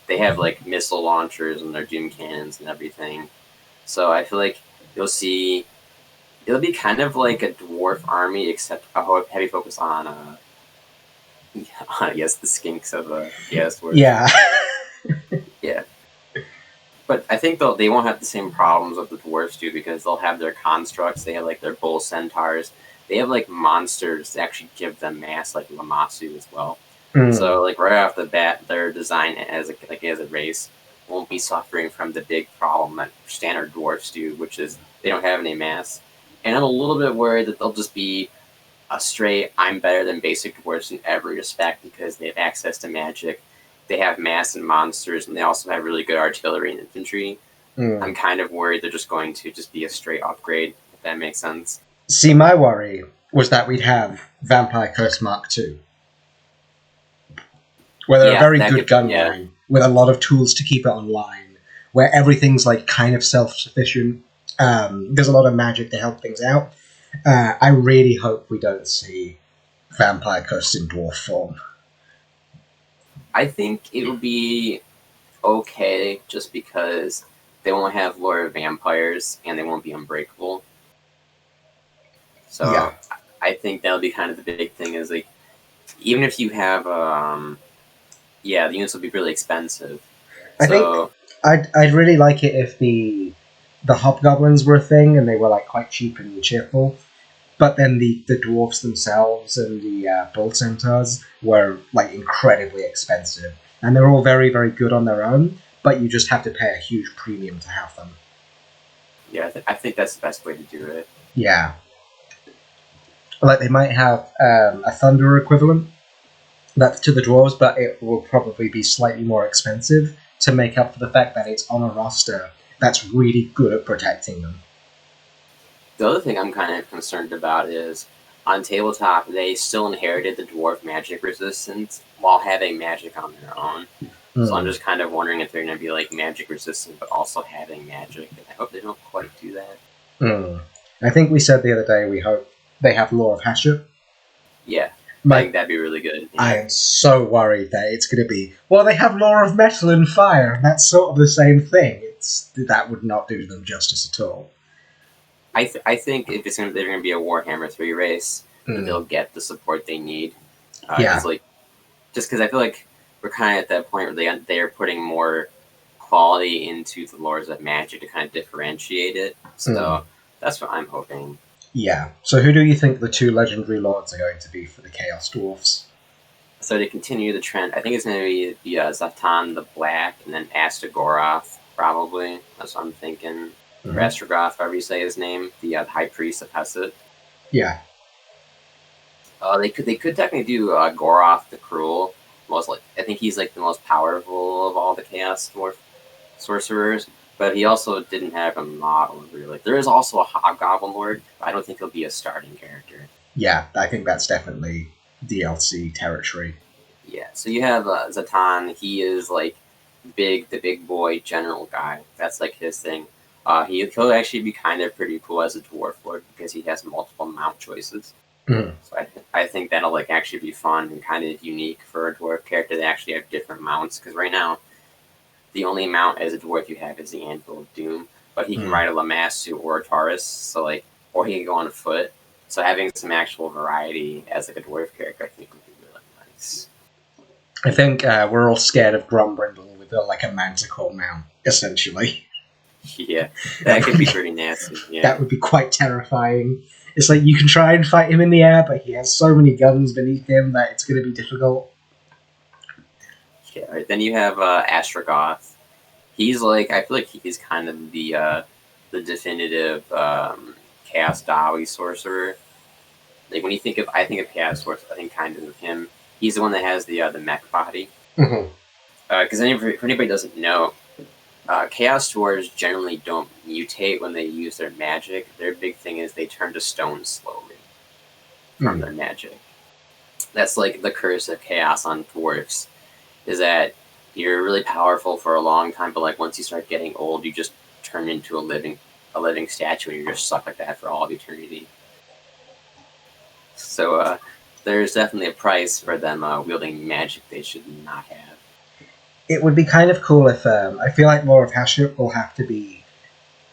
They have, like, missile launchers and their doom cannons and everything. So I feel like you'll see... It'll be kind of like a dwarf army, except a heavy focus on, I guess, the skinks of Chaos Dwarfs. Yeah. Yeah. But I think they won't have the same problems that the dwarves do, because they'll have their constructs, they have, like, their bull centaurs, they have, like, monsters that actually give them mass, like Lamassu as well. So, like, right off the bat, their design as a race won't be suffering from the big problem that standard dwarfs do, which is they don't have any mass. And I'm a little bit worried that they'll just be a straight, I'm better than basic dwarves in every respect, because they have access to magic, they have mass and monsters, and they also have really good artillery and infantry. I'm kind of worried they're just going to just be a straight upgrade, if that makes sense. See, my worry was that we'd have Vampire Curse Mark II, where they're a very good gun line, with a lot of tools to keep it online, where everything's like kind of self-sufficient. There's a lot of magic to help things out. I really hope we don't see Vampire Curse in dwarf form. I think it will be okay, just because they won't have lore of vampires and they won't be unbreakable. So yeah. I think that'll be kind of the big thing, is like, even if you have the units will be really expensive. I think I'd really like it if the hobgoblins were a thing and they were like quite cheap and cheerful, but then the dwarfs themselves and the bull centaurs were like incredibly expensive, and they're all very, very good on their own, but you just have to pay a huge premium to have them. Yeah, I think that's the best way to do it. Yeah. Like, they might have a Thunder equivalent that's to the dwarves, but it will probably be slightly more expensive to make up for the fact that it's on a roster that's really good at protecting them. The other thing I'm kind of concerned about is, on tabletop, they still inherited the dwarf magic resistance while having magic on their own. So I'm just kind of wondering if they're going to be like magic resistant, but also having magic. And I hope they don't quite do that. I think we said the other day we hope they have Law of Hashut. Yeah, I think that'd be really good. Yeah. I am so worried that it's going to be, well, they have Law of Metal and Fire, and that's sort of the same thing. That would not do them justice at all. I think if they're going to be a Warhammer 3 race, they'll get the support they need. Just because I feel like we're kind of at that point where they're putting more quality into the lores of magic to kind of differentiate it. So that's what I'm hoping. Yeah. So who do you think the two legendary lords are going to be for the Chaos Dwarfs? So to continue the trend, I think it's going to be Zatan the Black and then Astagoroth, probably. That's what I'm thinking. Or Astrogoth, however you say his name, the High Priest of Hesed. Yeah. They could technically do Goroth the Cruel. I think he's like the most powerful of all the Chaos Dwarf sorcerers, but he also didn't have a model really. There is also a Hobgoblin Lord, but I don't think he'll be a starting character. Yeah, I think that's definitely DLC territory. Yeah, so you have Zatan. He is like the big boy general guy. That's like his thing. He'll actually be kind of pretty cool as a dwarf lord because he has multiple mount choices. So I think that'll like actually be fun and kind of unique for a dwarf character. They actually have different mounts because right now the only mount as a dwarf you have is the Anvil of Doom, but he can ride a Lamassu or a Taurus, or he can go on foot. So having some actual variety as like a dwarf character, I think would be really nice. I think we're all scared of Grombrindle with a manticore mount, essentially. Yeah, that could be pretty nasty. Yeah. That would be quite terrifying. It's like you can try and fight him in the air, but he has so many guns beneath him that it's going to be difficult. Yeah, right. Then you have Astrogoth. He's like, I feel like he's kind of the definitive Chaos Dawi sorcerer. Like when you think of, I think of Chaos Sorcerer, I think kind of him. He's the one that has the mech body. Because if anybody doesn't know, Chaos Dwarves generally don't mutate when they use their magic. Their big thing is they turn to stone slowly from their magic. That's like the curse of Chaos on dwarves, is that you're really powerful for a long time, but like once you start getting old, you just turn into a living statue, and you're just stuck like that for all of eternity. So there's definitely a price for them wielding magic they should not have. It would be kind of cool if I feel like Law of Hashut will have to be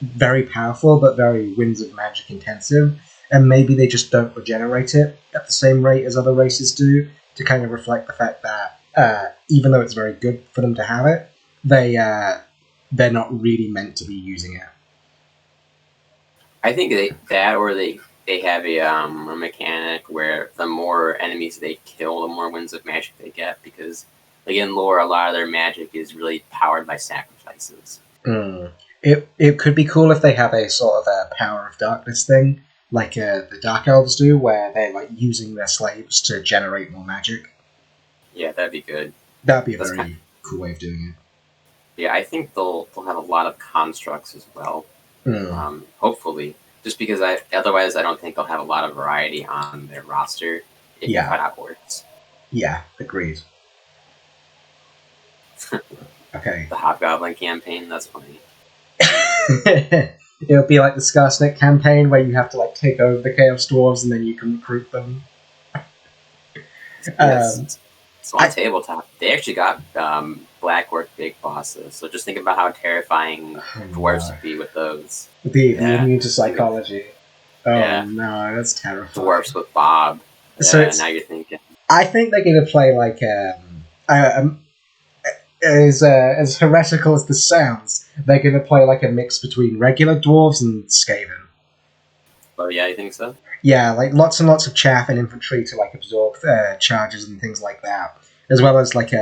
very powerful but very Winds of Magic intensive, and maybe they just don't regenerate it at the same rate as other races do, to kind of reflect the fact that even though it's very good for them to have it, they're not really meant to be using it. I think they have a mechanic where the more enemies they kill, the more Winds of Magic they get, because like in lore, a lot of their magic is really powered by sacrifices. It could be cool if they have a sort of a power of darkness thing, like the Dark Elves do, where they're like using their slaves to generate more magic. Yeah, that'd be good. That'd be a very cool way of doing it. Yeah, I think they'll have a lot of constructs as well. Hopefully, just because otherwise I don't think they'll have a lot of variety on their roster if you cut out orcs. Yeah, agreed. Okay. The Hobgoblin campaign, that's funny. It'll be like the Skarsnik campaign where you have to like take over the Chaos Dwarves and then you can recruit them. So on tabletop, they actually got Black Orc Big Bosses. So just think about how terrifying dwarves would be with those. The immune to psychology. No, that's terrifying. Dwarves with Bob. So now you're thinking. I think they're going to play like as heretical as this sounds, they're going to play like a mix between regular dwarves and Skaven. Oh yeah, you think so? Yeah, like lots and lots of chaff and infantry to like absorb charges and things like that, as well as like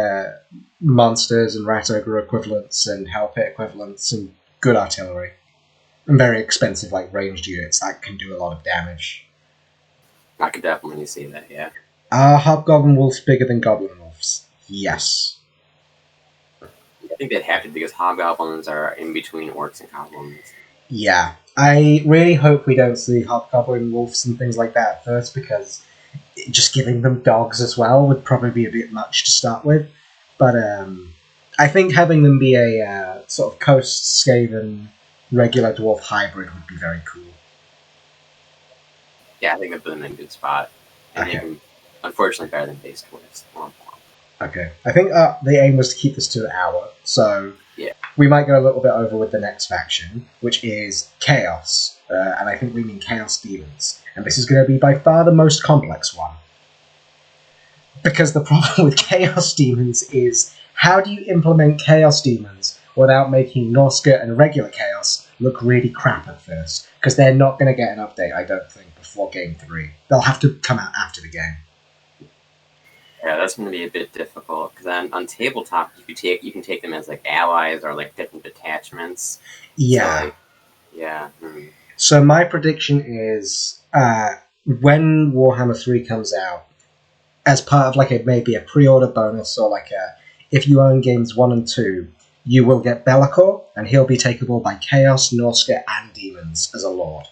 monsters and rat ogre equivalents and hell pit equivalents and good artillery and very expensive like ranged units that can do a lot of damage. I could definitely see that. Yeah. Are Hobgoblin Wolves bigger than Goblin Wolves? Yes. I think they'd have to, because Hobgoblins are in between orcs and goblins. Yeah. I really hope we don't see hobgoblin wolves and things like that at first, because just giving them dogs as well would probably be a bit much to start with. But I think having them be a sort of coast skaven regular dwarf hybrid would be very cool. Yeah, I think I put them in a good spot. And Okay. make them, unfortunately, better than base dwarves. Okay. I think the aim was to keep this to an hour, so Yeah. we might go a little bit over with the next faction, which is Chaos. And I think we mean Chaos Demons. And this is going to be by far the most complex one. Because the problem with Chaos Demons is, how do you implement Chaos Demons without making Norska and regular Chaos look really crap at first? Because they're not going to get an update, I don't think, before Game 3. They'll have to come out after the game. Yeah, that's going to be a bit difficult, because on tabletop, you can take them as like allies or like different detachments. Yeah. So, like, yeah. Mm. So my prediction is, when Warhammer 3 comes out, as part of like maybe a pre-order bonus, or like if you own games 1 and 2, you will get Be'lakor, and he'll be takeable by Chaos, Norska, and Demons as a lord.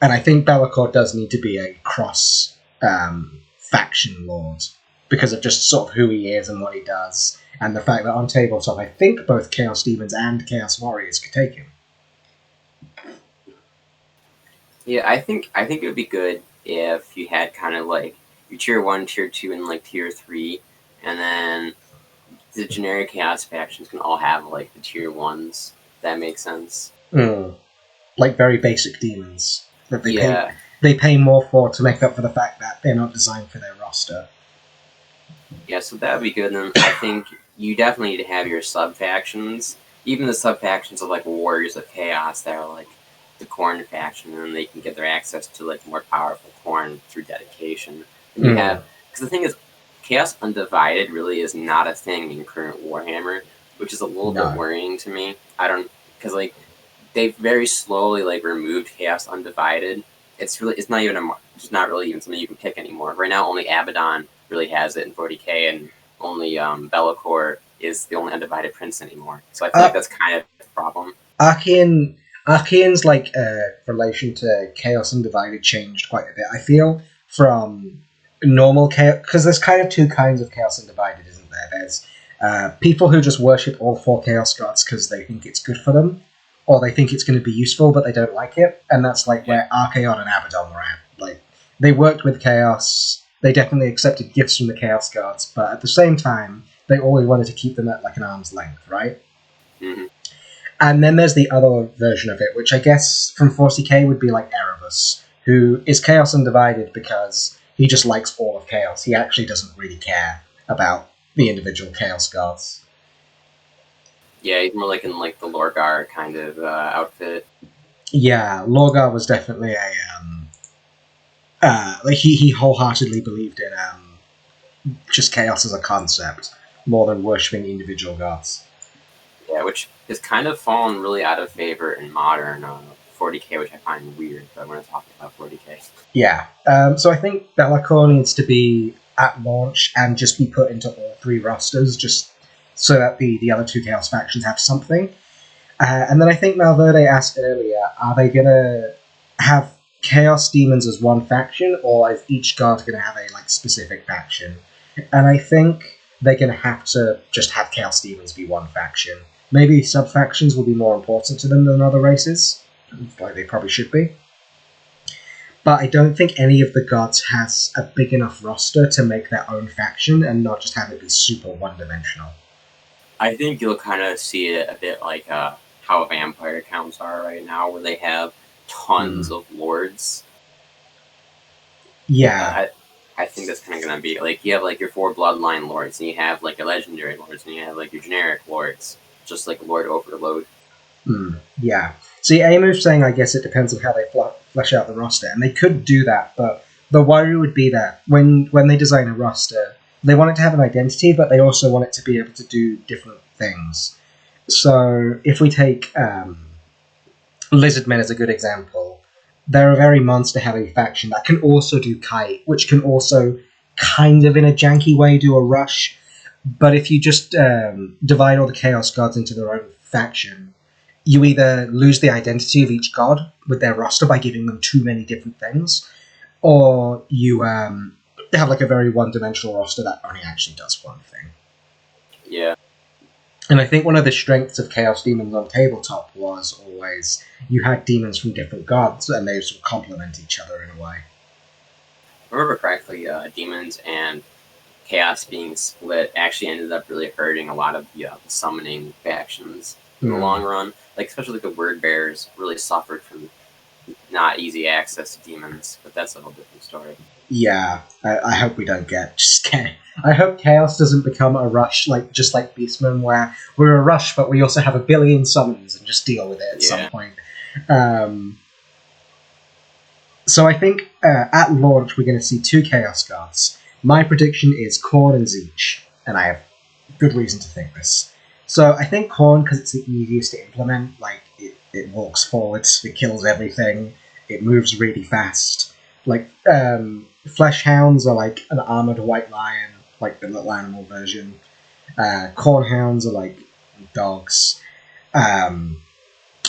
And I think Be'lakor does need to be a cross faction lord, because of just sort of who he is and what he does, and the fact that on tabletop I think both Chaos Demons and Chaos Warriors could take him. Yeah, I think it would be good if you had kind of like your tier 1, tier 2, and like tier 3, and then the generic chaos factions can all have like the tier 1s. That makes sense. Like very basic demons that Yeah. they pay more for, to make up for the fact that they're not designed for their roster. Yeah, so that would be good. And then I think you definitely need to have your sub factions, even the sub factions of like Warriors of Chaos that are like the Khorne faction, and then they can get their access to like more powerful Khorne through dedication. And you have, because the thing is, Chaos Undivided really is not a thing in current Warhammer, which is a little bit worrying to me. Because like they've very slowly like removed Chaos Undivided. It's not even just not really even something you can pick anymore. Right now, only Abaddon really has it in 40k, and only Be'lakor is the only undivided prince anymore. So I feel like that's kind of the problem. Archaean's like relation to Chaos Undivided changed quite a bit, I feel, from normal Chaos, because there's kind of two kinds of Chaos Undivided, isn't there? There's people who just worship all 4 Chaos Gods because they think it's good for them, or they think it's going to be useful but they don't like it, and that's like where Archaeon and Abaddon were at. Like, they worked with Chaos, they definitely accepted gifts from the Chaos Gods, but at the same time, they always wanted to keep them at like an arm's length, right? Mm-hmm. And then there's the other version of it, which I guess from 40k would be like Erebus, who is Chaos Undivided because he just likes all of Chaos. He actually doesn't really care about the individual Chaos Gods. Yeah, he's more like in like the Lorgar kind of outfit. Yeah, Lorgar was definitely a like he wholeheartedly believed in just chaos as a concept more than worshipping individual gods. Yeah, which has kind of fallen really out of favor in modern 40k, which I find weird, but we're not talking about 40k. Yeah, so I think Be'lakor needs to be at launch and just be put into all 3 rosters, just so that the other 2 Chaos factions have something. And then I think Malverde asked earlier, are they going to have Chaos Demons as one faction, or is each god going to have a like specific faction? And I think they're going to have to just have Chaos Demons be one faction. Maybe sub-factions will be more important to them than other races, like they probably should be. But I don't think any of the gods has a big enough roster to make their own faction and not just have it be super one-dimensional. I think you'll kind of see it a bit like how vampire counts are right now, where they have tons of lords. Yeah. I think that's kind of going to be, like, you have, like, your 4 bloodline lords, and you have, like, your legendary lords, and you have, like, your generic lords, just like Lord Overload. Yeah. See, Amu's saying, I guess it depends on how they flesh out the roster, and they could do that, but the worry would be that when they design a roster, they want it to have an identity, but they also want it to be able to do different things. So, if we take Lizardmen as a good example, they're a very monster-heavy faction that can also do Kite, which can also, kind of in a janky way, do a Rush. But if you just divide all the Chaos Gods into their own faction, you either lose the identity of each god with their roster by giving them too many different things, or you have like a very one-dimensional roster that only actually does one thing. Yeah. And I think one of the strengths of Chaos Demons on tabletop was always you had demons from different gods, and they sort of complement each other in a way. If I remember correctly, demons and chaos being split actually ended up really hurting a lot of the summoning factions in the long run. Like, especially like the word bearers really suffered from not easy access to demons, but that's a whole different story. Yeah, I hope we don't get I hope Chaos doesn't become a rush, like just like Beastmen, where we're a rush, but we also have a billion summons and just deal with it at some point. So I think at launch we're going to see 2 Chaos Guards. My prediction is Khorne and Tzeentch, and I have good reason to think this. So I think Khorne, because it's the easiest to implement, like it walks forwards, it kills everything, it moves really fast. Like, Flesh Hounds are like an armored white lion, like the little animal version. Corn Hounds are like dogs.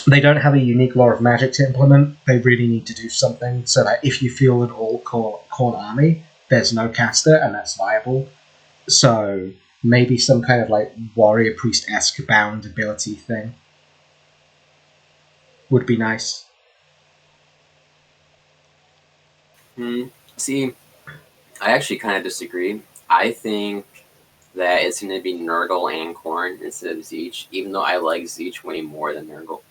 They don't have a unique law of magic to implement. They really need to do something so that if you field an all-corn army, there's no caster, and that's viable. So maybe some kind of like warrior priest-esque bound ability thing would be nice. See, I actually kind of disagree. I think that it's going to be Nurgle and Khorne instead of Tzeentch, even though I like Tzeentch way more than Nurgle.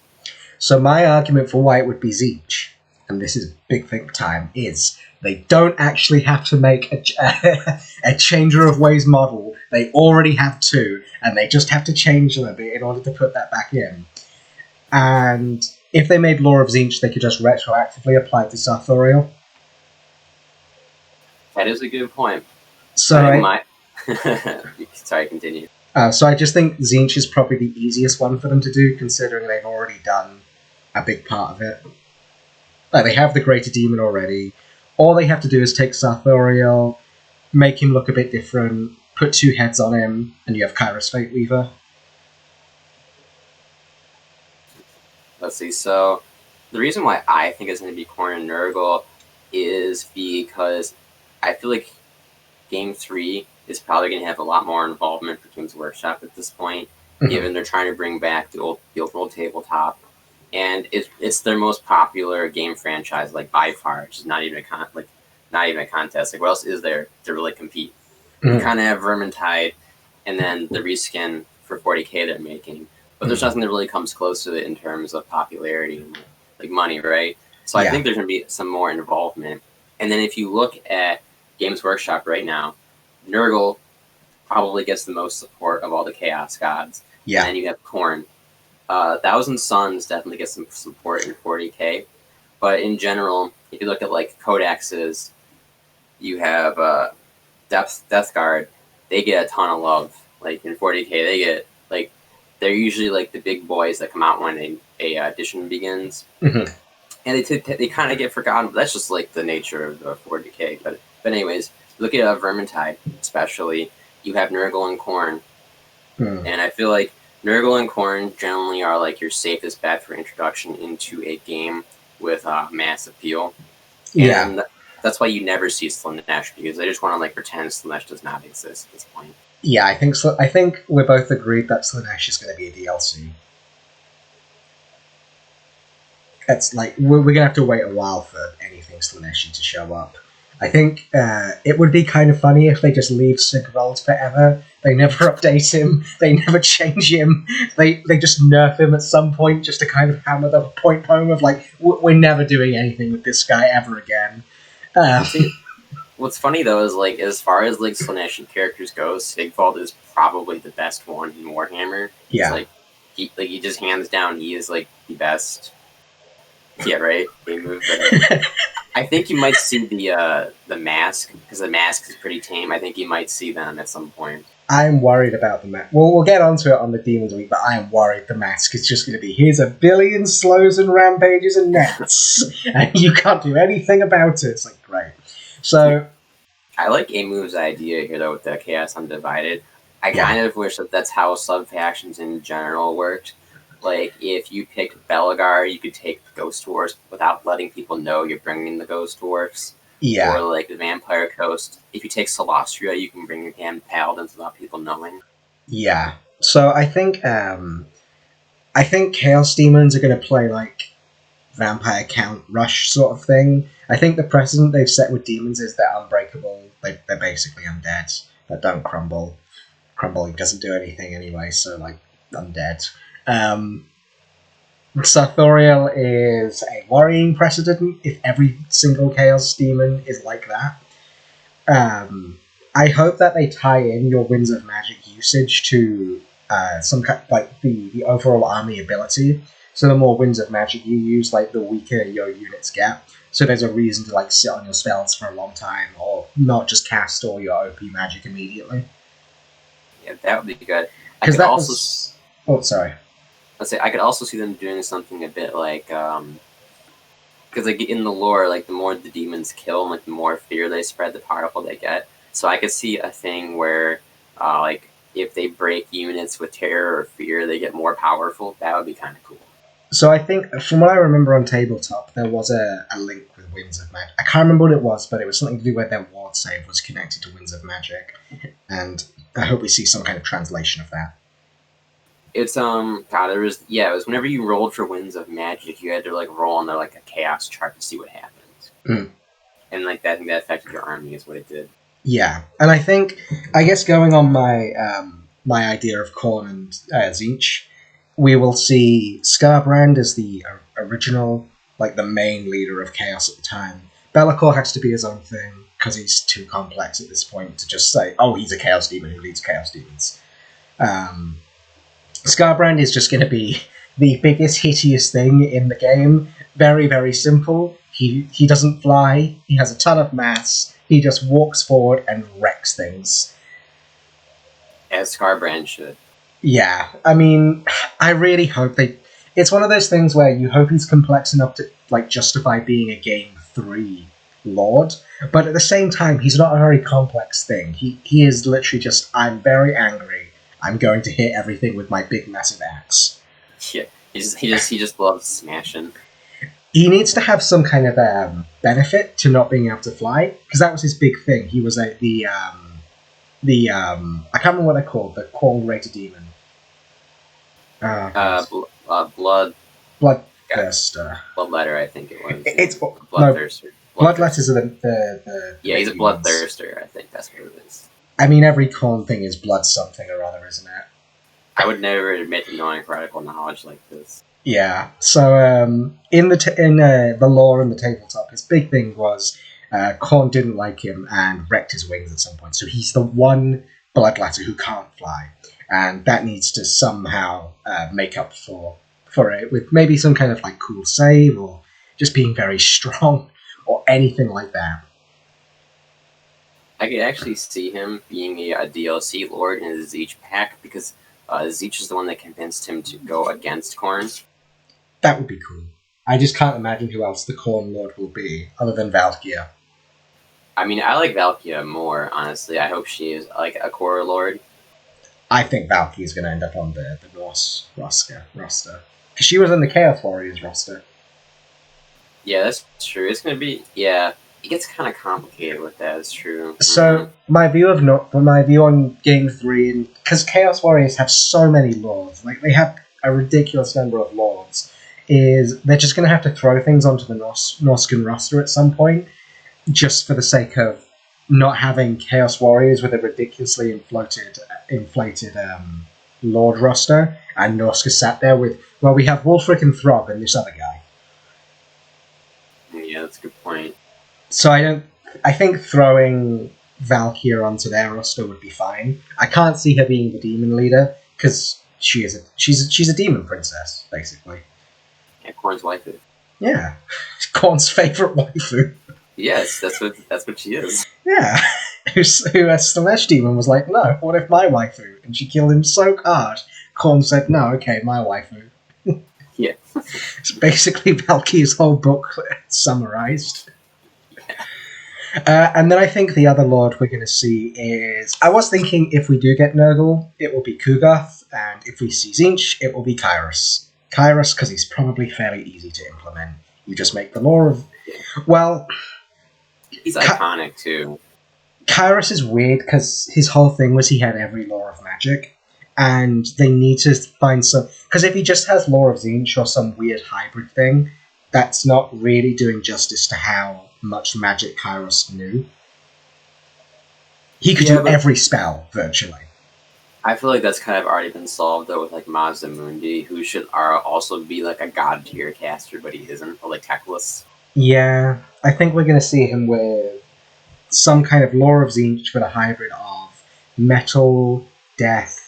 So my argument for why it would be Tzeentch, and this is big think time, is they don't actually have to make a Changer of Ways model. They already have 2, and they just have to change them a bit in order to put that back in. And if they made Law of Tzeentch, they could just retroactively apply it to Sartorial. That is a good point. So Sorry, continue. So I just think Tzeentch is probably the easiest one for them to do, considering they've already done a big part of it. Like, they have the Greater Demon already. All they have to do is take Sartorial, make him look a bit different, put 2 heads on him, and you have Kairos Fate Weaver. Let's see, so the reason why I think it's going to be Khorne and Nurgle is because I feel like Game 3 is probably going to have a lot more involvement for Games Workshop at this point, given they're trying to bring back the old tabletop, and it's their most popular game franchise, like by far. It's just not even a contest. Like, what else is there to really compete? You kind of have Vermintide, and then the reskin for 40K they're making, but there's nothing that really comes close to it in terms of popularity and like money, right? So I think there's going to be some more involvement. And then if you look at Games Workshop right now, Nurgle probably gets the most support of all the Chaos Gods. Yeah. And then you have Khorne. Thousand Suns definitely gets some support in 40K. But in general, if you look at like Codexes, you have Death Guard. They get a ton of love. Like in 40K, they get like they're usually like the big boys that come out when a edition begins. And they kind of get forgotten. But that's just like the nature of the 40K. But anyways, look at Vermintide, especially. You have Nurgle and Khorne. And I feel like Nurgle and Khorne generally are like your safest bet for introduction into a game with mass appeal. And that's why you never see Slaanesh, because they just want to like pretend Slaanesh does not exist at this point. Yeah, I think we're both agreed that Slaanesh is going to be a DLC. It's like we're going to have to wait a while for anything Slaaneshi to show up. I think it would be kind of funny if they just leave Sigvald forever. They never update him. They never change him. They just nerf him at some point just to kind of hammer the point home of like, we're never doing anything with this guy ever again. What's funny though is like, as far as like Slaaneshi characters go, Sigvald is probably the best one in Warhammer. Yeah. It's like he just hands down, he is like the best. Yeah, right. Game move. But, I think you might see the mask, because the mask is pretty tame. I think you might see them at some point. I'm worried about the mask. Well, we'll get onto it on the Demons Week, but I am worried the mask is just going to be, here's a billion slows and rampages and nets, and you can't do anything about it. It's like, great. So, I like A-Move's idea here, though, with the Chaos Undivided. I kind of wish that that's how sub-factions in general worked. Like, if you picked Belgar, you could take the Ghost Dwarfs without letting people know you're bringing the Ghost Dwarfs. Yeah. Or, like, the Vampire Coast. If you take Celastria, you can bring your damn Paladins without people knowing. Yeah. So I think Chaos Demons are going to play, like, Vampire Count Rush sort of thing. I think the precedent they've set with demons is they're unbreakable. They're basically undead that don't crumble. Crumbling doesn't do anything anyway, so, like, undead. Sartorial is a worrying precedent if every single Chaos Demon is like that. I hope that they tie in your Winds of Magic usage to some kind, like, the overall army ability. So the more Winds of Magic you use, like, the weaker your units get. So there's a reason to, like, sit on your spells for a long time, or not just cast all your OP magic immediately. Yeah, that would be good. Because that also was... Oh, sorry. Let's say I could also see them doing something a bit like, because like in the lore, like the more the demons kill, like the more fear they spread, the powerful they get. So I could see a thing where, like, if they break units with terror or fear, they get more powerful. That would be kind of cool. So I think, from what I remember on Tabletop, there was a link with Winds of Magic. I can't remember what it was, but it was something to do with their ward save was connected to Winds of Magic, and I hope we see some kind of translation of that. It's it was whenever you rolled for Winds of Magic, you had to like roll on their like a chaos chart to see what happened. And like that, I think that affected your army is what it did. Yeah, and I guess going on my my idea of Khorne and Tzeentch, we will see Skarbrand as the original, like the main leader of Chaos at the time. Be'lakor has to be his own thing because he's too complex at this point to just say, oh, he's a Chaos Demon who leads Chaos Demons. Skarbrand is just going to be the biggest, hittiest thing in the game. Very, very simple. He doesn't fly. He has a ton of mass. He just walks forward and wrecks things. As Skarbrand should. Yeah, I mean, I really hope they... It's one of those things where you hope he's complex enough to like justify being a Game 3 Lord, but at the same time, he's not a very complex thing. He is literally just, I'm very angry. I'm going to hit everything with my big, massive axe. Yeah, he just loves smashing. He needs to have some kind of benefit to not being able to fly, because that was his big thing. He was I can't remember what they're called, the Khorne-rated demon. Bloodthirster. Bloodletter, I think it was. It's Bloodthirster. Bloodletters are the yeah, he's a Bloodthirster, I think that's what it is. I mean, every Khorne thing is blood something or other, isn't it? I would never admit to knowing heretical knowledge like this. Yeah, so in the lore and the tabletop, his big thing was Khorne didn't like him and wrecked his wings at some point. So he's the one Bloodletter who can't fly, and that needs to somehow make up for it with maybe some kind of like cool save or just being very strong or anything like that. I could actually see him being a DLC Lord in the Tzeentch pack because Tzeentch is the one that convinced him to go against Khorne. That would be cool. I just can't imagine who else the Khorne Lord will be, other than Valkia. I mean, I like Valkia more, honestly. I hope she is like a core Lord. I think Valkia is going to end up on the Norse roster. Because she was in the Chaos Warriors roster. Yeah, that's true. It's going to be... Yeah, it gets kind of complicated with that, it's true. So, my view on Game 3, because Chaos Warriors have so many lords, like they have a ridiculous number of lords, is they're just going to have to throw things onto the Norscan roster at some point, just for the sake of not having Chaos Warriors with a ridiculously inflated Lord roster, and Norsca sat there with, well, we have Wulfric and Throg and this other guy. Yeah, that's a good point. So I think throwing Valkyrie onto their roster would be fine. I can't see her being the demon leader, because she's a demon princess, basically. Yeah, Khorne's waifu. Yeah, Khorne's favourite waifu. Yes, that's what she is. Yeah, who Slanesh Demon was like, no, what if my waifu? And she killed him so hard. Khorne said, no, okay, my waifu. Yeah. It's basically Valkyrie's whole book summarised. And then I think the other lord we're going to see is... I was thinking if we do get Nurgle, it will be Kugath, and if we see Tzeentch, it will be Kairos. Kairos, because he's probably fairly easy to implement. You just make the lore of... Well... He's iconic, too. Kairos is weird, because his whole thing was he had every lore of magic, and they need to find some... Because if he just has lore of Tzeentch or some weird hybrid thing, that's not really doing justice to how much magic Kairos knew. He could do every spell, virtually. I feel like that's kind of already been solved, though, with, like, Masamundi, who should also be, like, a god-tier caster, but he isn't, or, like, Teclis. Yeah, I think we're going to see him with some kind of lore of Tzeentch with a hybrid of metal, death.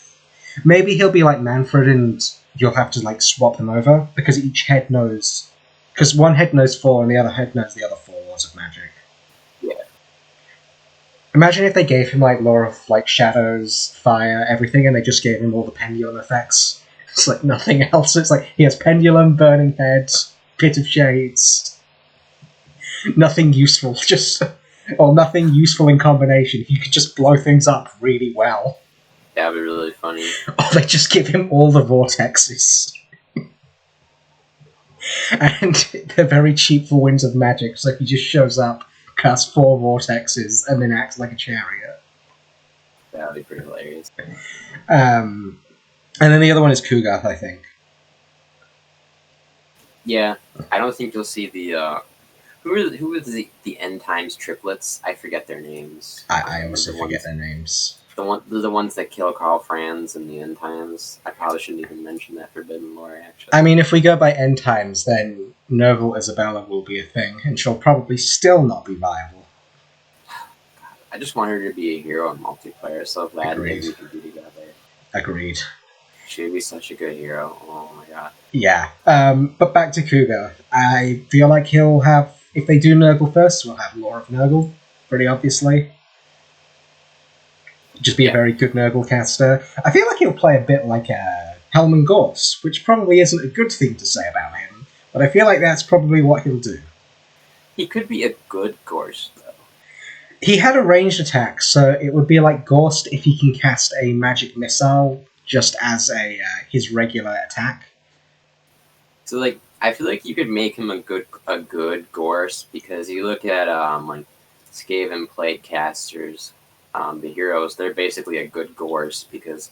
Maybe he'll be like Manfred and you'll have to, like, swap them over, because each head knows... Because one head knows 4 and the other head knows the other 4 laws of magic. Yeah. Imagine if they gave him, like, lore of, like, shadows, fire, everything, and they just gave him all the pendulum effects. It's like nothing else. It's like, he has pendulum, burning head, pit of shades. Nothing useful, just... Or nothing useful in combination. He could just blow things up really well. That would be really funny. Or they just give him all the vortexes. And they're very cheap for Winds of Magic, so he just shows up, casts 4 vortexes, and then acts like a chariot. That would be pretty hilarious. And then the other one is Kugath, I think. Yeah, I don't think you'll see the... Who are the End Times triplets? I forget their names. I also forget their names. The ones that kill Carl Franz in the End Times. I probably shouldn't even mention that Forbidden Lore, actually. I mean, if we go by End Times, then Nurgle Isabella will be a thing, and she'll probably still not be viable. I just want her to be a hero in multiplayer, so glad that we can be together. Agreed. She would be such a good hero. Oh my god. Yeah. But back to Kuga. I feel like he'll have... If they do Nurgle first, we'll have Lore of Nurgle, pretty obviously. Just be a very good Nurgle caster. I feel like he'll play a bit like Helman Gorse, which probably isn't a good thing to say about him, but I feel like that's probably what he'll do. He could be a good Gorse, though. He had a ranged attack, so it would be like Gorst if he can cast a magic missile just as his regular attack. So, like, I feel like you could make him a good Gorse, because you look at like Skaven Plate casters, the heroes, they're basically a good Gorse because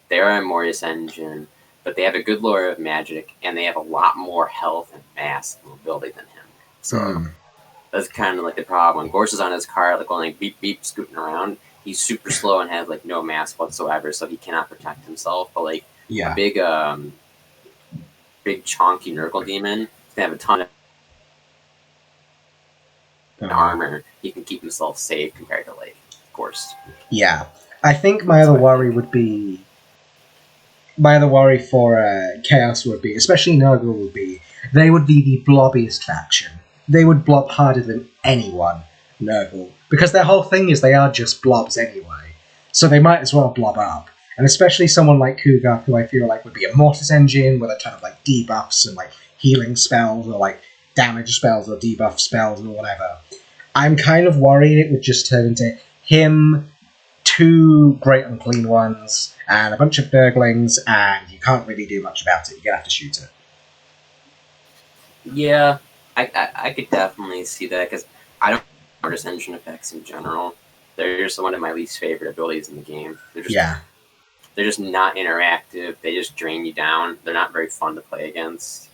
they're a Morius engine, but they have a good lore of magic and they have a lot more health and mass and mobility than him. So that's kind of like the problem. When Gorse is on his cart, like going like beep beep scooting around, he's super slow and has like no mass whatsoever, so he cannot protect himself. But like a big chonky Nurgle demon, he's gonna have a ton of armor. He can keep himself safe compared to like Gorse. Yeah, I think my other worry for Chaos would be, especially Nurgle, would be they would be the blobbiest faction. They would blob harder than anyone, Nurgle, because their whole thing is they are just blobs anyway. So they might as well blob up. And especially someone like Kuga, who I feel like would be a Mortis engine with a ton of like debuffs and like healing spells or like damage spells or debuff spells or whatever. I'm kind of worried it would just turn into him, 2 Great Unclean Ones, and a bunch of Nurglings, and you can't really do much about it. You're gonna have to shoot it. Yeah, I could definitely see that, because I don't like Mortis engine effects in general. They're just one of my least favorite abilities in the game. They're just not interactive. They just drain you down. They're not very fun to play against.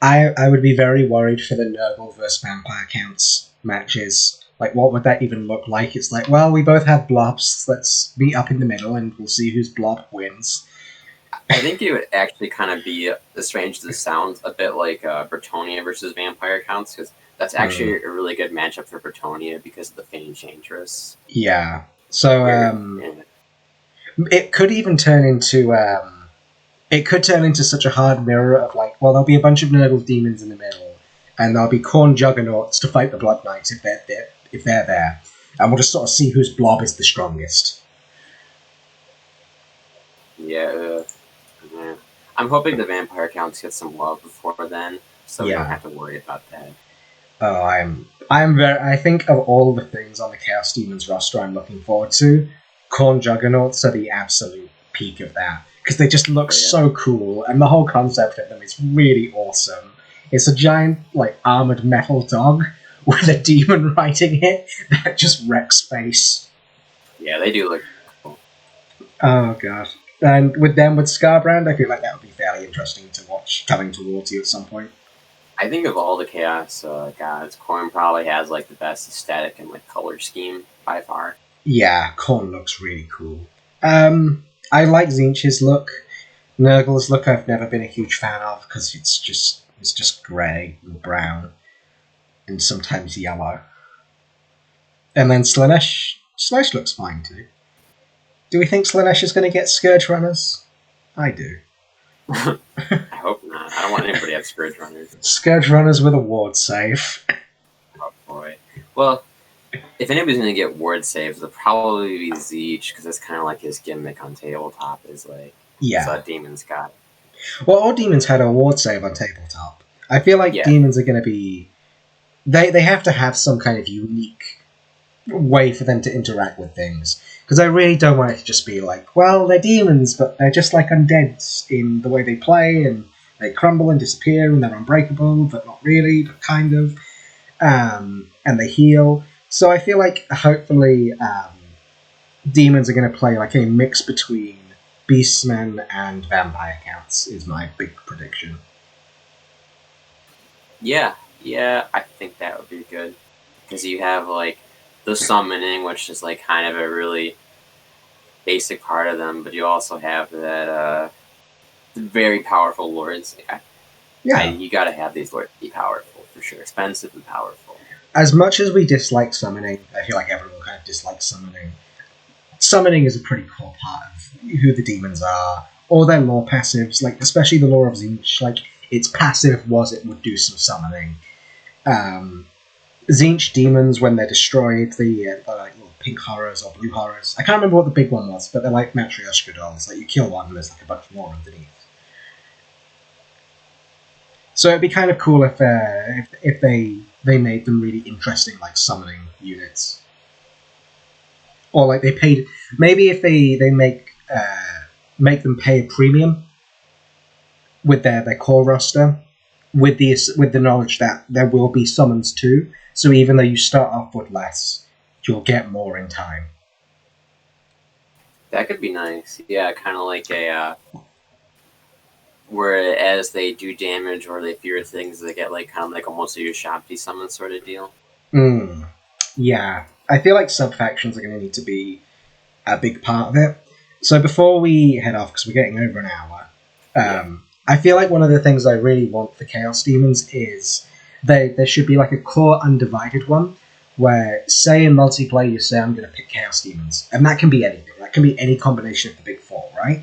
I would be very worried for the Nurgle versus Vampire Counts matches. Like, what would that even look like? It's like, well, we both have blobs. Let's meet up in the middle and we'll see whose blob wins. I think it would actually kind of be, as strange as this sounds, a bit like Bretonnia versus Vampire Counts, because that's actually a really good matchup for Bretonnia because of the Fane Chantress. Yeah. So, it could even turn into such a hard mirror of like, well, there'll be a bunch of Nurgle demons in the middle, and there'll be Khorne Juggernauts to fight the Blood Knights if they're there, and we'll just sort of see whose blob is the strongest. Yeah. I'm hoping the Vampire Counts get some love before then, so we don't have to worry about that. Oh, I think of all the things on the Chaos Demons roster I'm looking forward to, Khorne Juggernauts are the absolute peak of that. because they just look so cool, and the whole concept of them is really awesome. It's a giant, like, armored metal dog with a demon riding it that just wrecks space. Yeah, they do look cool. Oh, God. And with Scarbrand, I feel like that would be fairly interesting to watch coming towards you at some point. I think of all the Chaos gods, Khorne probably has like the best aesthetic and like color scheme by far. Yeah, Khorne looks really cool. I like Tzeentch's look. Nurgle's look I've never been a huge fan of because it's just grey and brown and sometimes yellow. And then Slaanesh looks fine too. Do we think Slaanesh is going to get Scourge Runners? I do. I hope not. I don't want anybody to have Scourge Runners. Scourge Runners with a ward save. Oh boy. Well, if anybody's going to get ward saves, it'll probably be Tzeentch, because that's kind of like his gimmick on tabletop, is like, yeah. Demons got. Well, all demons had a ward save on tabletop. I feel like demons are going to be... They have to have some kind of unique way for them to interact with things. Because I really don't want it to just be like, well, they're demons, but they're just like undeads in the way they play, and they crumble and disappear, and they're unbreakable, but not really, but kind of. And they heal. So I feel like, hopefully, demons are going to play like a mix between beastmen and vampire counts, is my big prediction. Yeah, I think that would be good. Because you have, like, the summoning, which is, like, kind of a really basic part of them, but you also have that, very powerful lords. You gotta have these lords be powerful, for sure. Expensive and powerful. As much as we dislike summoning, I feel like everyone kind of dislikes summoning. Summoning is a pretty core part of who the demons are, or their lore passives, like, especially the lore of Tzeentch, like, its passive was it would do some summoning. Tzeentch demons, when they're destroyed, they're like little pink horrors or blue horrors. I can't remember what the big one was, but they're like Matryoshka dolls. Like, you kill one and there's like a bunch more underneath. So it'd be kind of cool if they made them really interesting, like summoning units, or like they paid. Maybe if they make them pay a premium with their core roster, with the knowledge that there will be summons too. So even though you start off with less, you'll get more in time. That could be nice. Yeah, kind of like a where as they do damage or they fear things, they get like kind of like almost a Ushabti summon sort of deal. Yeah, I feel like sub-factions are going to need to be a big part of it. So before we head off, because we're getting over an hour, I feel like one of the things I really want for Chaos Demons is there should be like a core undivided one, where, say in multiplayer, you say, I'm going to pick Chaos Demons. And that can be anything. That can be any combination of the big four, right?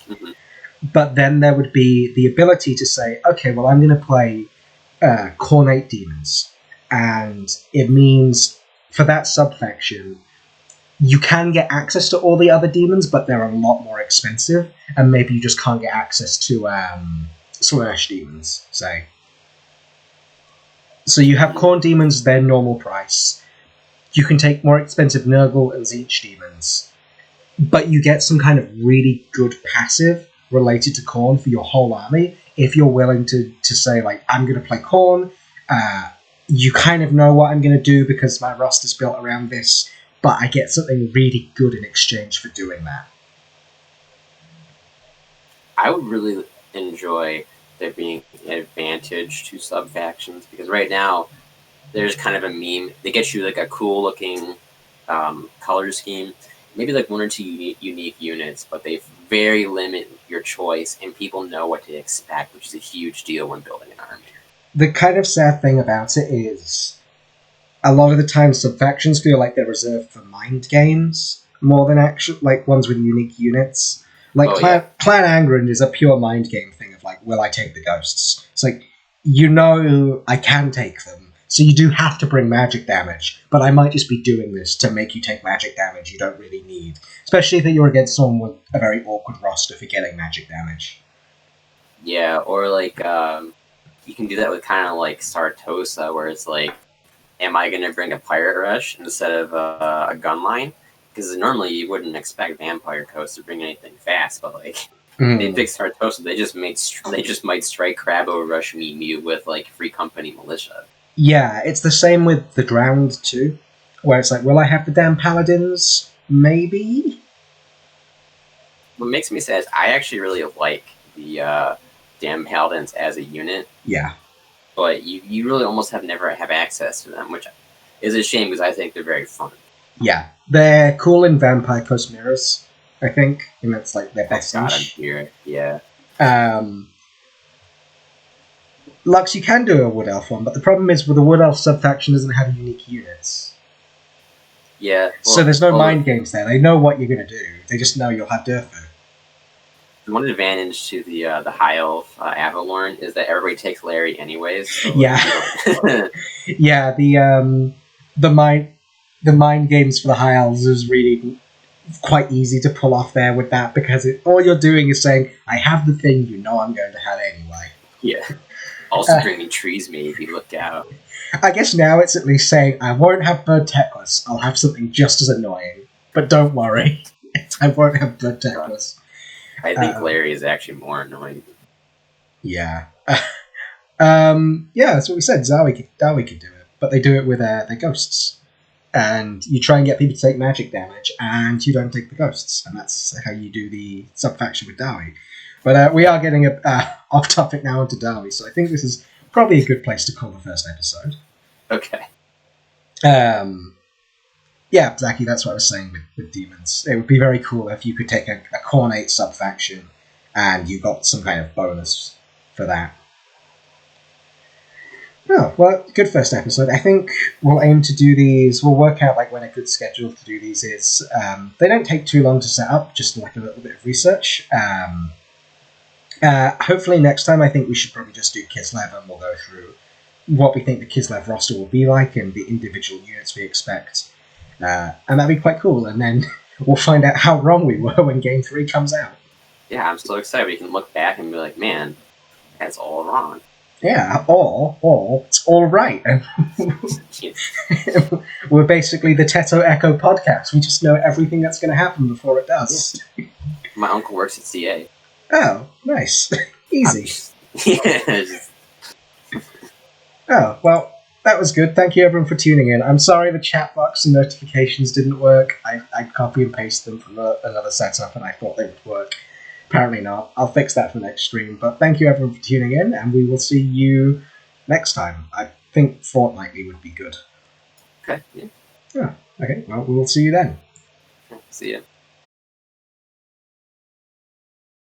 Mm-hmm. But then there would be the ability to say, okay, well, I'm going to play Cornate Demons. And it means, for that subfaction, you can get access to all the other demons, but they're a lot more expensive. And maybe you just can't get access to Slaanesh Demons, say. So you have Khorne Demons, their normal price. You can take more expensive Nurgle and Tzeentch Demons. But you get some kind of really good passive related to Khorne for your whole army. If you're willing to say, like, I'm going to play Khorne, you kind of know what I'm going to do because my roster's built around this, but I get something really good in exchange for doing that. I would really enjoy there being an advantage to sub-factions, because right now there's kind of a meme. They get you like a cool looking color scheme, maybe like one or two unique units, but they very limit your choice and people know what to expect, which is a huge deal when building an army. The kind of sad thing about it is a lot of the time sub-factions feel like they're reserved for mind games more than actual, like, ones with unique units. Like, Clan Angrand is a pure mind game thing of, like, will I take the ghosts? It's like, you know I can take them, so you do have to bring magic damage, but I might just be doing this to make you take magic damage you don't really need. Especially if you're against someone with a very awkward roster for getting magic damage. Yeah, or, like, you can do that with kind of, like, Sartosa, where it's like, am I going to bring a Pirate Rush instead of a gun line? because normally you wouldn't expect Vampire Coast to bring anything fast, but like they fixed Tartosa, they just might strike Crabbo Rush Mew with like Free Company Militia. Yeah, it's the same with the Drowned too, where it's like, will I have the damn Paladins? Maybe. What makes me sad is I actually really like the damn Paladins as a unit. Yeah. But you really almost never have access to them, which is a shame because I think they're very fun. Yeah, they're cool in Vampire Coast Mirrors, I think, and that's like their best niche. Yeah. Lux, you can do a Wood Elf one, but the problem is with the Wood Elf subfaction doesn't have unique units. Yeah. Well, so there's no mind games there. They know what you're going to do. They just know you'll have Durfu. One advantage to the High Elf Avalorn is that everybody takes Larry anyways. So yeah. Yeah, the mind games for the High Elves is really quite easy to pull off there with that, because all you're doing is saying, I have the thing you know I'm going to have anyway. Yeah. Also bringing trees, maybe, look out. I guess now it's at least saying, I won't have Bird Teclis, I'll have something just as annoying. But don't worry, I won't have Bird Teclis. I think Larry is actually more annoying. Yeah. Yeah, that's what we said. Dawi could do it, but they do it with their ghosts. And you try and get people to take magic damage, and you don't take the ghosts. And that's how you do the subfaction with Dawi. But we are getting off topic now onto Dawi, so I think this is probably a good place to call the first episode. Okay. Yeah, Zaki, that's what I was saying with demons. It would be very cool if you could take a Cornate subfaction and you got some kind of bonus for that. Oh, well, good first episode. I think we'll aim to do these, we'll work out like when a good schedule to do these is. They don't take too long to set up, just like a little bit of research. Hopefully next time I think we should probably just do Kislev, and we'll go through what we think the Kislev roster will be like and the individual units we expect. And that'd be quite cool, and then we'll find out how wrong we were when Game 3 comes out. Yeah, I'm so excited. We can look back and be like, man, that's all wrong. Yeah, or it's all right. We're basically the Teto Echo podcast. We just know everything that's going to happen before it does. Yeah. My uncle works at CA. Oh, nice. Easy. Yeah. Oh, well, that was good. Thank you, everyone, for tuning in. I'm sorry the chat box and notifications didn't work. I copy and paste them from another setup, and I thought they would work. Apparently not. I'll fix that for next stream. But thank you, everyone, for tuning in, and we will see you next time. I think fortnightly would be good. Okay, yeah. Oh, okay, well, we will see you then. See ya.